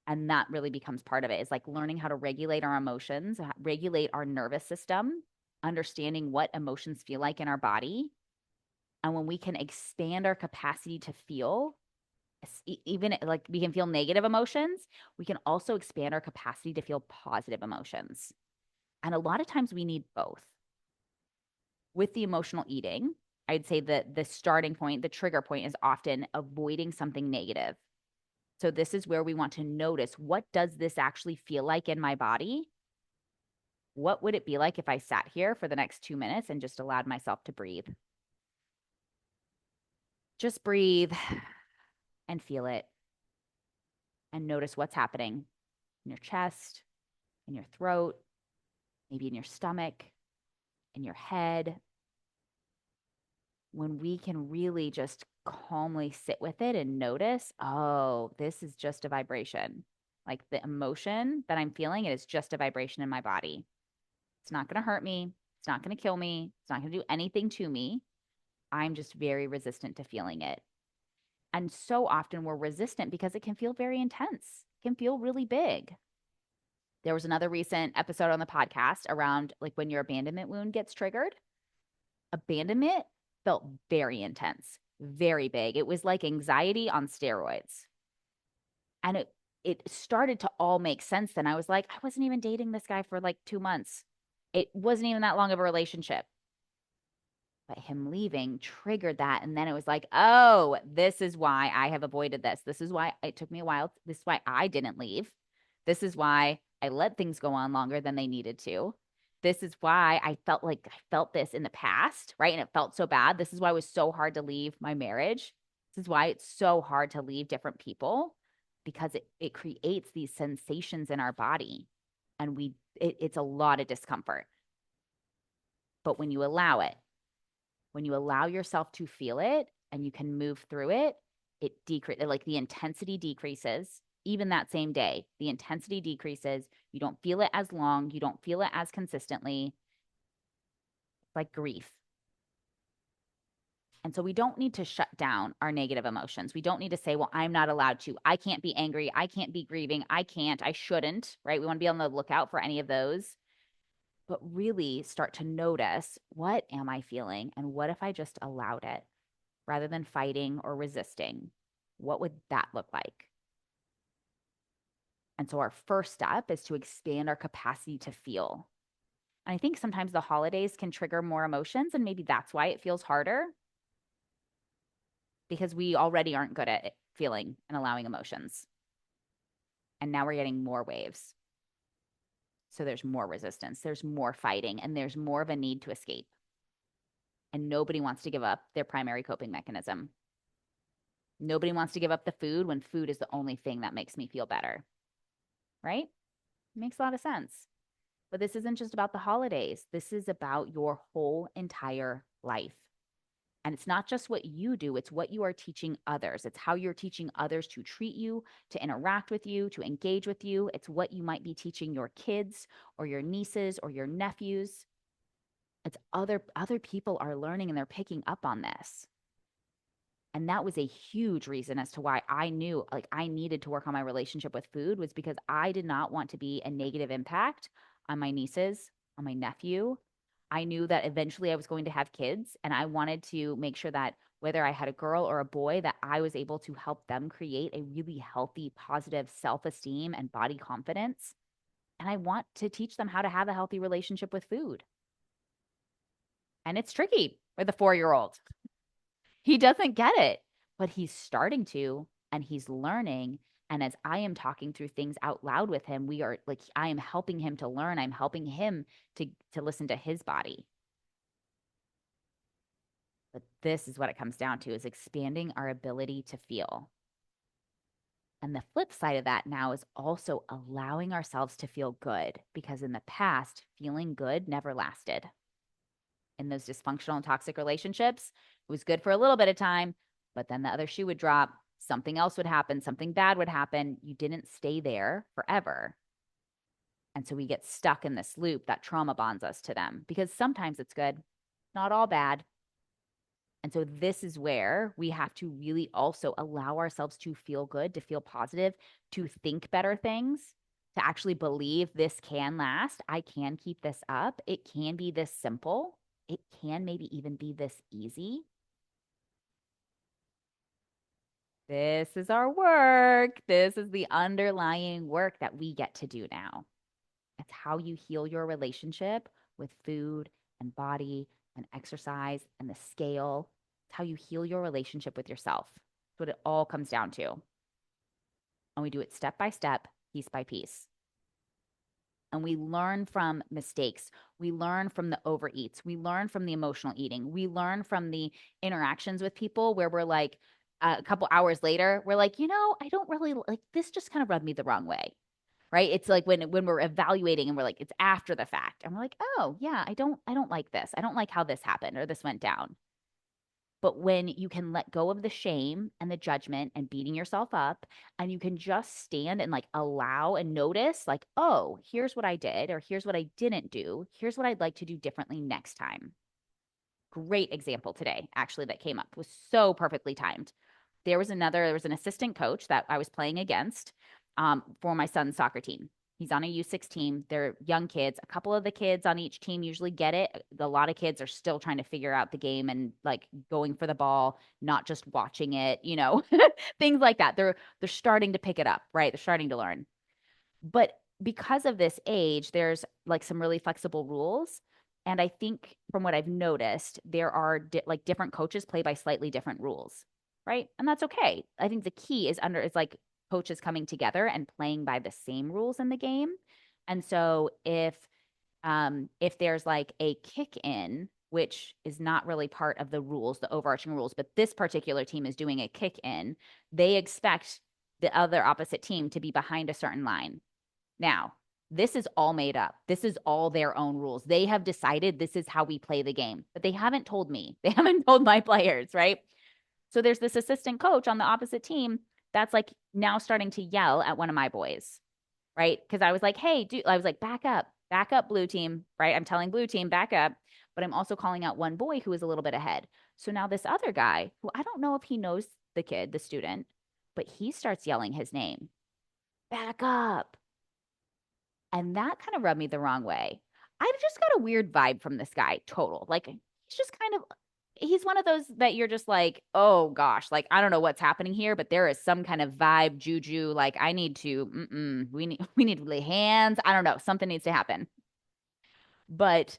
And that really becomes part of it, is like learning how to regulate our emotions, regulate our nervous system, understanding what emotions feel like in our body. And when we can expand our capacity to feel, even like we can feel negative emotions, we can also expand our capacity to feel positive emotions. And a lot of times we need both. With the emotional eating, I'd say that the starting point, the trigger point, is often avoiding something negative. So this is where we want to notice, what does this actually feel like in my body? What would it be like if I sat here for the next 2 minutes and just allowed myself to breathe? Just breathe and feel it, and notice what's happening in your chest, in your throat, maybe in your stomach, in your head. When we can really just calmly sit with it and notice, oh, this is just a vibration. Like the emotion that I'm feeling, it is just a vibration in my body. It's not going to hurt me. It's not going to kill me. It's not going to do anything to me. I'm just very resistant to feeling it. And so often we're resistant because it can feel very intense. It can feel really big. There was another recent episode on the podcast around like when your abandonment wound gets triggered. Abandonment felt very intense, very big. It was like anxiety on steroids. And it started to all make sense. Then I was like, I wasn't even dating this guy for like 2 months. It wasn't even that long of a relationship. But him leaving triggered that. And then it was like, oh, this is why I have avoided this. This is why it took me a while. This is why I didn't leave. This is why I let things go on longer than they needed to. This is why I felt this in the past, right? And it felt so bad. This is why it was so hard to leave my marriage. This is why it's so hard to leave different people, because it creates these sensations in our body, and it's a lot of discomfort. But when you allow it, when you allow yourself to feel it and you can move through it, it decreases, like the intensity decreases, even that same day, the intensity decreases. You don't feel it as long. You don't feel it as consistently. It's like grief. And so we don't need to shut down our negative emotions. We don't need to say, well, I'm not allowed to. I can't be angry. I can't be grieving. I can't. I shouldn't, right? We want to be on the lookout for any of those, but really start to notice, what am I feeling? And what if I just allowed it rather than fighting or resisting? What would that look like? And so our first step is to expand our capacity to feel. And I think sometimes the holidays can trigger more emotions, and maybe that's why it feels harder, because we already aren't good at feeling and allowing emotions. And now we're getting more waves. So there's more resistance, there's more fighting, and there's more of a need to escape. And nobody wants to give up their primary coping mechanism. Nobody wants to give up the food when food is the only thing that makes me feel better, right? It makes a lot of sense. But this isn't just about the holidays. This is about your whole entire life. And it's not just what you do, it's what you are teaching others. It's how you're teaching others to treat you, to interact with you, to engage with you. It's what you might be teaching your kids or your nieces or your nephews. It's other people are learning and they're picking up on this. And that was a huge reason as to why I knew like I needed to work on my relationship with food, was because I did not want to be a negative impact on my nieces, on my nephew. I knew that eventually I was going to have kids, and I wanted to make sure that whether I had a girl or a boy, that I was able to help them create a really healthy, positive self-esteem and body confidence. And I want to teach them how to have a healthy relationship with food. And it's tricky with a 4-year-old. He doesn't get it, but he's starting to, and he's learning. And as I am talking through things out loud with him, we are like, I am helping him to learn. I'm helping him to listen to his body. But this is what it comes down to, is expanding our ability to feel. And the flip side of that now is also allowing ourselves to feel good, because in the past, feeling good never lasted. In those dysfunctional and toxic relationships, it was good for a little bit of time, but then the other shoe would drop, something else would happen, something bad would happen. You didn't stay there forever. And so we get stuck in this loop that trauma bonds us to them, because sometimes it's good, not all bad. And so this is where we have to really also allow ourselves to feel good, to feel positive, to think better things, to actually believe this can last. I can keep this up. It can be this simple. It can maybe even be this easy. This is our work. This is the underlying work that we get to do now. It's how you heal your relationship with food and body and exercise and the scale. It's how you heal your relationship with yourself. That's what it all comes down to. And we do it step by step, piece by piece. And we learn from mistakes. We learn from the overeats. We learn from the emotional eating. We learn from the interactions with people where we're like, a couple hours later, we're like, I don't really like this, just kind of rubbed me the wrong way. Right. It's like when we're evaluating and we're like, it's after the fact. And we're like, oh yeah, I don't like this. I don't like how this happened or this went down. But when you can let go of the shame and the judgment and beating yourself up, and you can just stand and like allow and notice, like, oh, here's what I did, or here's what I didn't do. Here's what I'd like to do differently next time. Great example today, actually, that came up. It was so perfectly timed. There was an assistant coach that I was playing against for my son's soccer team. He's on a U6 team. They're young kids. A couple of the kids on each team usually get it. A lot of kids are still trying to figure out the game and like going for the ball, not just watching it, things like that. They're starting to pick it up, right? They're starting to learn. But because of this age, there's like some really flexible rules. And I think from what I've noticed, there are like different coaches play by slightly different rules, right? And that's okay. I think the key is like coaches coming together and playing by the same rules in the game. And so if there's like a kick in, which is not really part of the rules, the overarching rules, but this particular team is doing a kick in, they expect the other opposite team to be behind a certain line. Now, this is all made up. This is all their own rules. They have decided this is how we play the game, but they haven't told me. They haven't told my players, right? So there's this assistant coach on the opposite team That's like now starting to yell at one of my boys, right? Because I was like, hey, dude, I was like, back up, blue team, right? I'm telling blue team, back up. But I'm also calling out one boy who is a little bit ahead. So now this other guy, who I don't know if he knows the kid, the student, but he starts yelling his name, back up. And that kind of rubbed me the wrong way. I just got a weird vibe from this guy, total. Like, he's just kind of, he's one of those that you're just like, oh gosh, like, I don't know what's happening here, but there is some kind of vibe, juju. Like, I need to, we need to lay hands. I don't know. Something needs to happen. But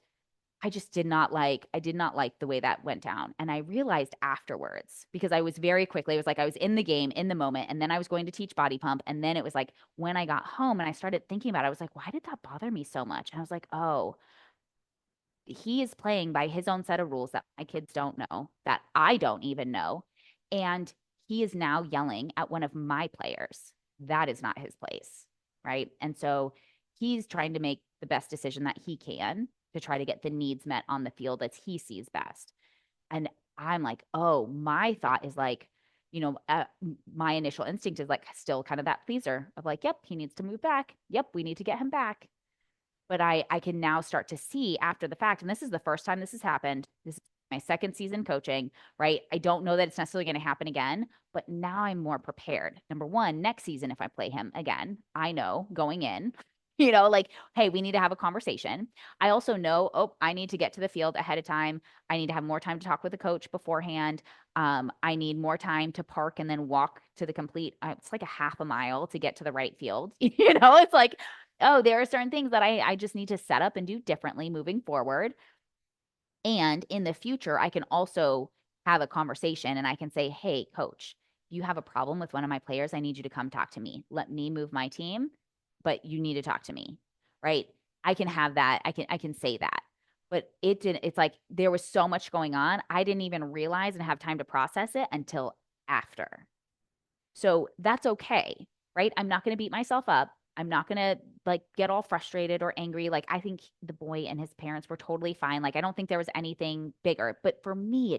I just I did not like the way that went down. And I realized afterwards, because I was very quickly, it was like I was in the game, in the moment, and then I was going to teach body pump. And then it was like when I got home and I started thinking about it, I was like, why did that bother me so much? And I was like, oh, he is playing by his own set of rules that my kids don't know, that I don't even know. And he is now yelling at one of my players. That is not his place. Right. And so he's trying to make the best decision that he can to try to get the needs met on the field as he sees best. And I'm like, oh, my thought is like, my initial instinct is like still kind of that pleaser of like, yep, he needs to move back. Yep, we need to get him back. But I can now start to see after the fact, and this is the first time this has happened. This is my second season coaching, right? I don't know that it's necessarily going to happen again, but now I'm more prepared. Number one, next season, if I play him again, I know going in, like, hey, we need to have a conversation. I also know, oh, I need to get to the field ahead of time. I need to have more time to talk with the coach beforehand. I need more time to park and then walk to the complete, it's like a half a mile to get to the right field. It's like, oh, there are certain things that I just need to set up and do differently moving forward. And in the future, I can also have a conversation and I can say, hey, coach, you have a problem with one of my players. I need you to come talk to me. Let me move my team, but you need to talk to me. Right. I can have that. I can say that. But it didn't, it's like there was so much going on. I didn't even realize and have time to process it until after. So that's okay, right? I'm not going to beat myself up. I'm not going to like get all frustrated or angry. Like I think the boy and his parents were totally fine. Like I don't think there was anything bigger. But for me,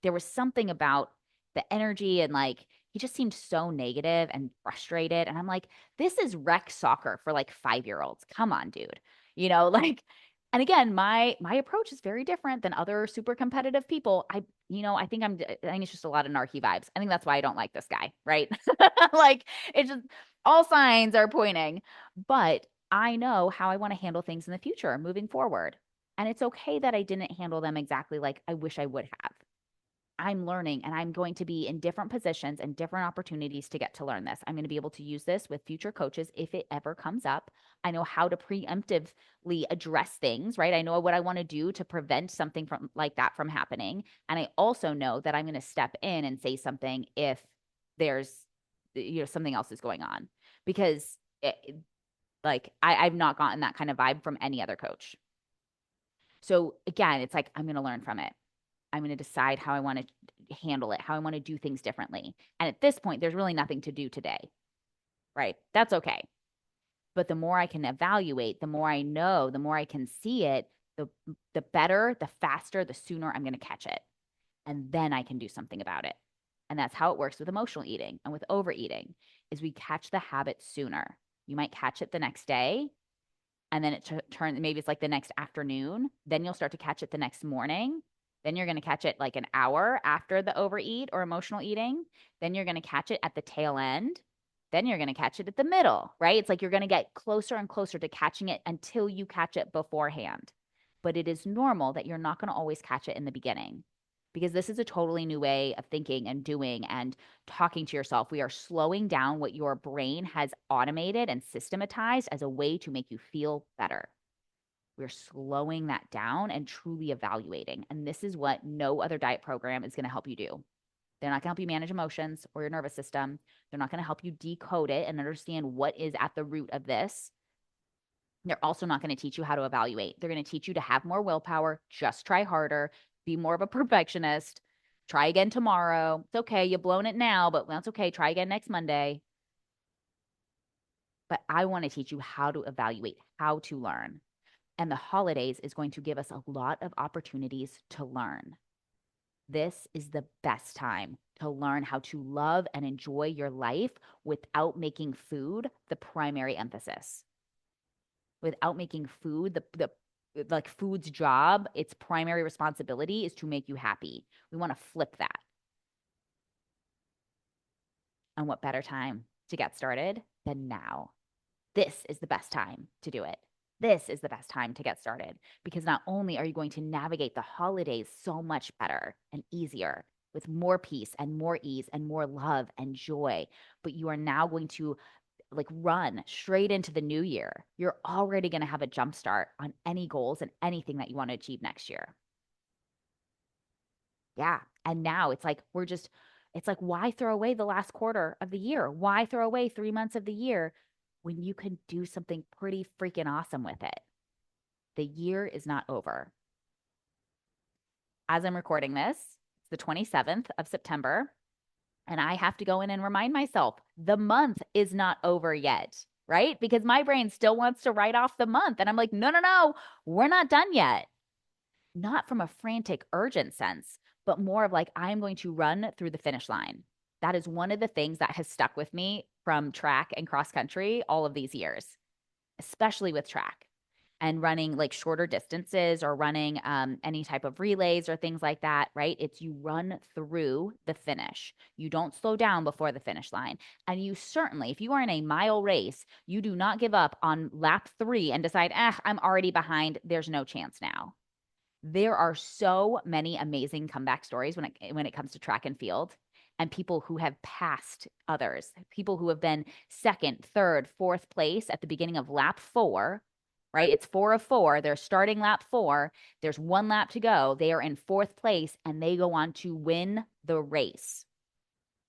there was something about the energy and like he just seemed so negative and frustrated. And I'm like, this is rec soccer for like 5-year-olds. Come on, dude. Like, and again, my approach is very different than other super competitive people. I think it's just a lot of narky vibes. I think that's why I don't like this guy, right? Like it's just all signs are pointing, but I know how I want to handle things in the future moving forward. And it's okay that I didn't handle them exactly like I wish I would have. I'm learning and I'm going to be in different positions and different opportunities to get to learn this. I'm going to be able to use this with future coaches if it ever comes up. I know how to preemptively address things, right? I know what I want to do to prevent something from like that from happening. And I also know that I'm going to step in and say something if there's something else is going on because I've not gotten that kind of vibe from any other coach. So again, it's like I'm going to learn from it. I'm going to decide how I want to handle it, how I want to do things differently. And at this point, there's really nothing to do today, right? That's okay. But the more I can evaluate, the more I know, the more I can see it, the better, the faster, the sooner I'm going to catch it. And then I can do something about it. And that's how it works with emotional eating and with overeating is we catch the habit sooner. You might catch it the next day and then it turns maybe it's like the next afternoon, then you'll start to catch it the next morning. Then you're going to catch it like an hour after the overeat or emotional eating. Then you're going to catch it at the tail end. Then you're going to catch it at the middle, right? It's like you're going to get closer and closer to catching it until you catch it beforehand. But it is normal that you're not going to always catch it in the beginning because this is a totally new way of thinking and doing and talking to yourself. We are slowing down what your brain has automated and systematized as a way to make you feel better. We're slowing that down and truly evaluating. And this is what no other diet program is going to help you do. They're not going to help you manage emotions or your nervous system. They're not going to help you decode it and understand what is at the root of this. They're also not going to teach you how to evaluate. They're going to teach you to have more willpower, just try harder, be more of a perfectionist, try again tomorrow. It's okay. You've blown it now, but that's okay. Try again next Monday. But I want to teach you how to evaluate, how to learn. And the holidays is going to give us a lot of opportunities to learn. This is the best time to learn how to love and enjoy your life without making food the primary emphasis, without making food the like food's job, its primary responsibility is to make you happy. We want to flip that. And what better time to get started than now? This is the best time to do it. This is the best time to get started because not only are you going to navigate the holidays so much better and easier with more peace and more ease and more love and joy, but you are now going to like run straight into the new year. You're already going to have a jump start on any goals and anything that you want to achieve next year. Yeah. And now it's like it's like, why throw away the last quarter of the year? Why throw away 3 months of the year when you can do something pretty freaking awesome with it? The year is not over. As I'm recording this, it's the 27th of September, and I have to go in and remind myself the month is not over yet, right? Because my brain still wants to write off the month. And I'm like, no, no, no, we're not done yet. Not from a frantic, urgent sense, but more of like, I'm going to run through the finish line. That is one of the things that has stuck with me from track and cross country all of these years, especially with track and running like shorter distances or running any type of relays or things like that, right? It's you run through the finish. You don't slow down before the finish line. And you certainly, if you are in a mile race, you do not give up on lap 3 and decide, I'm already behind. There's no chance now. There are so many amazing comeback stories when it comes to track and field and people who have passed others, people who have been second, third, fourth place at the beginning of lap 4, right? It's 4 of 4. They're starting lap 4. There's 1 lap to go. They are in fourth place and they go on to win the race.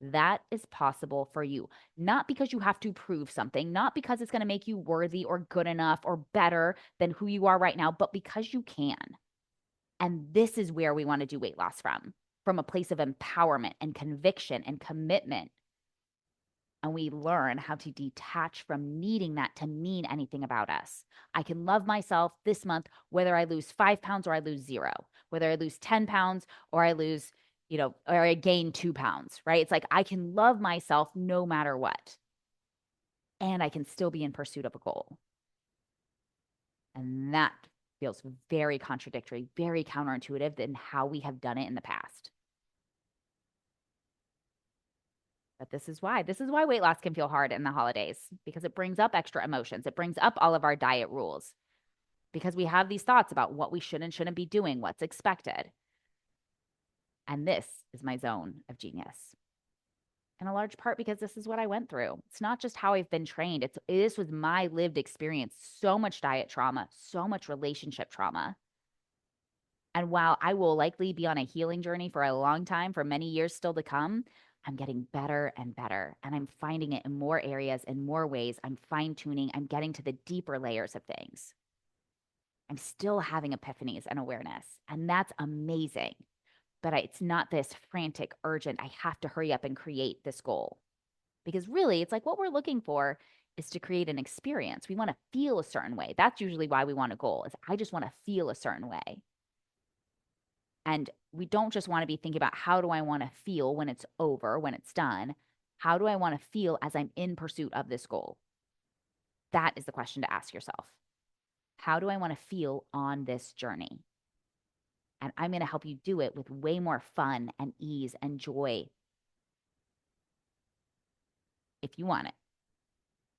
That is possible for you, not because you have to prove something, not because it's going to make you worthy or good enough or better than who you are right now, but because you can. And this is where we want to do weight loss from a place of empowerment and conviction and commitment. And we learn how to detach from needing that to mean anything about us. I can love myself this month, whether I lose 5 pounds or I lose 0, whether I lose 10 pounds or I lose, or I gain 2 pounds, right? It's like I can love myself no matter what. And I can still be in pursuit of a goal. And that feels very contradictory, very counterintuitive than how we have done it in the past. But this is why weight loss can feel hard in the holidays, because it brings up extra emotions. It brings up all of our diet rules because we have these thoughts about what we should and shouldn't be doing, what's expected. And this is my zone of genius. In a large part because this is what I went through. It's not just how I've been trained. This was my lived experience. So much diet trauma, so much relationship trauma. And while I will likely be on a healing journey for a long time, for many years still to come, I'm getting better and better. And I'm finding it in more areas, in more ways. I'm fine tuning. I'm getting to the deeper layers of things. I'm still having epiphanies and awareness. And that's amazing. But it's not this frantic, urgent, I have to hurry up and create this goal. Because really, it's like what we're looking for is to create an experience. We want to feel a certain way. That's usually why we want a goal, is I just want to feel a certain way. And we don't just want to be thinking about how do I want to feel when it's over, when it's done? How do I want to feel as I'm in pursuit of this goal? That is the question to ask yourself. How do I want to feel on this journey? And I'm going to help you do it with way more fun and ease and joy if you want it,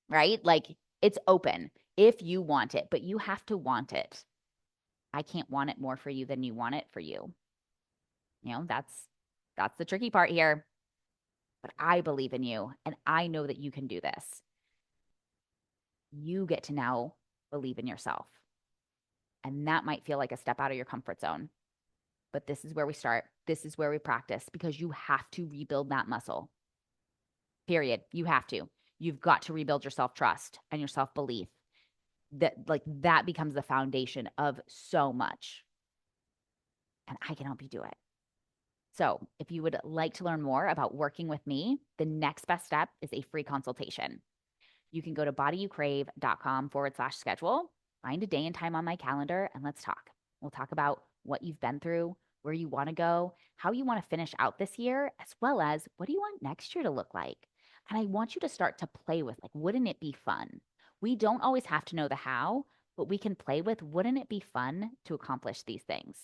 right? Like it's open if you want it, but you have to want it. I can't want it more for you than you want it for you. That's the tricky part here. But I believe in you and I know that you can do this. You get to now believe in yourself. And that might feel like a step out of your comfort zone. But this is where we start. This is where we practice because you have to rebuild that muscle. Period. You have to. You've got to rebuild your self-trust and your self-belief. That becomes the foundation of so much. And I can help you do it. So if you would like to learn more about working with me, the next best step is a free consultation. You can go to bodyyoucrave.com/schedule, find a day and time on my calendar, and let's talk. We'll talk about what you've been through, where you want to go, how you want to finish out this year, as well as what do you want next year to look like? And I want you to start to play with, like, wouldn't it be fun? We don't always have to know the how, but we can play with, wouldn't it be fun to accomplish these things?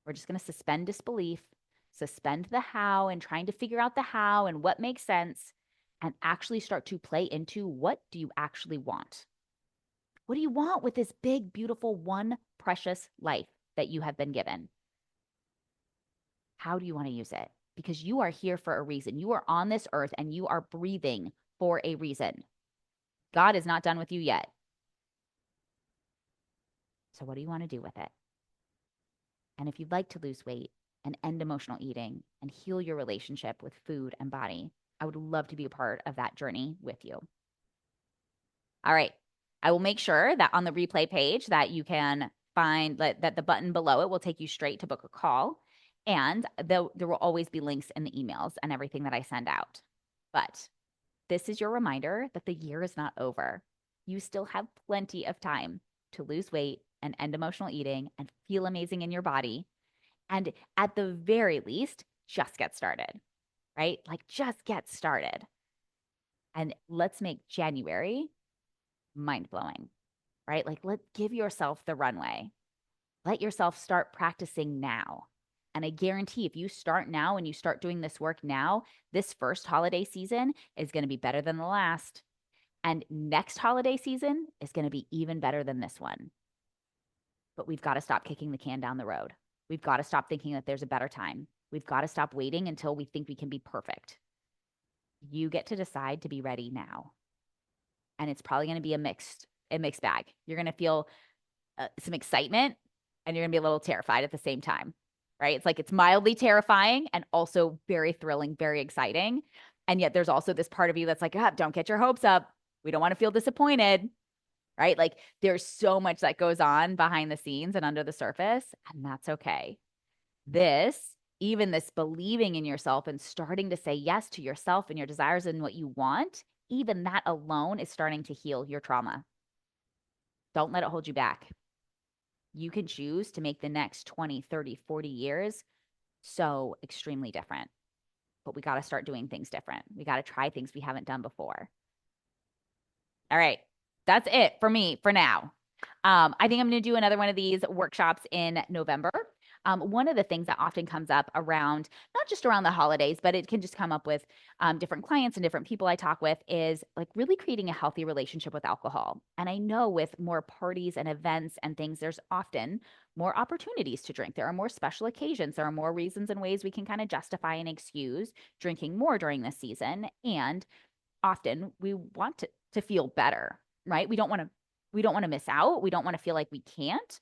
We're just going to suspend disbelief, suspend the how and trying to figure out the how and what makes sense, and actually start to play into, what do you actually want? What do you want with this big, beautiful, one precious life that you have been given? How do you want to use it? Because you are here for a reason. You are on this earth and you are breathing for a reason. God is not done with you yet. So, what do you want to do with it? And if you'd like to lose weight and end emotional eating and heal your relationship with food and body, I would love to be a part of that journey with you. All right. I will make sure that on the replay page that you can find that the button below it will take you straight to book a call. And there will always be links in the emails and everything that I send out. But this is your reminder that the year is not over. You still have plenty of time to lose weight and end emotional eating and feel amazing in your body. And at the very least, just get started, right? Like, just get started. And let's make January mind blowing, right? Like, give yourself the runway. Let yourself start practicing now. And I guarantee if you start now and you start doing this work now, this first holiday season is going to be better than the last. And next holiday season is going to be even better than this one. But we've got to stop kicking the can down the road. We've got to stop thinking that there's a better time. We've got to stop waiting until we think we can be perfect. You get to decide to be ready now. And it's probably going to be a mixed bag. You're going to feel some excitement and you're going to be a little terrified at the same time, right? It's like, it's mildly terrifying and also very thrilling, very exciting. And yet there's also this part of you that's like, don't get your hopes up. We don't want to feel disappointed, right? Like, there's so much that goes on behind the scenes and under the surface, and that's okay. Even this believing in yourself and starting to say yes to yourself and your desires and what you want, even that alone is starting to heal your trauma. Don't let it hold you back. You can choose to make the next 20, 30, 40 years so extremely different. But we got to start doing things different. We got to try things we haven't done before. All right. That's it for me for now. I think I'm going to do another one of these workshops in November. One of the things that often comes up around, not just around the holidays, but it can just come up with different clients and different people I talk with, is like really creating a healthy relationship with alcohol. And I know with more parties and events and things, there's often more opportunities to drink. There are more special occasions. There are more reasons and ways we can kind of justify and excuse drinking more during this season. And often we want to feel better, right? We don't want to miss out. We don't want to feel like we can't,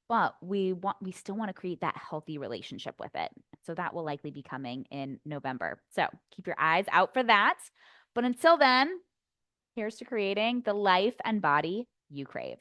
but we still want to create that healthy relationship with it. So that will likely be coming in November. So keep your eyes out for that. But until then, here's to creating the life and body you crave.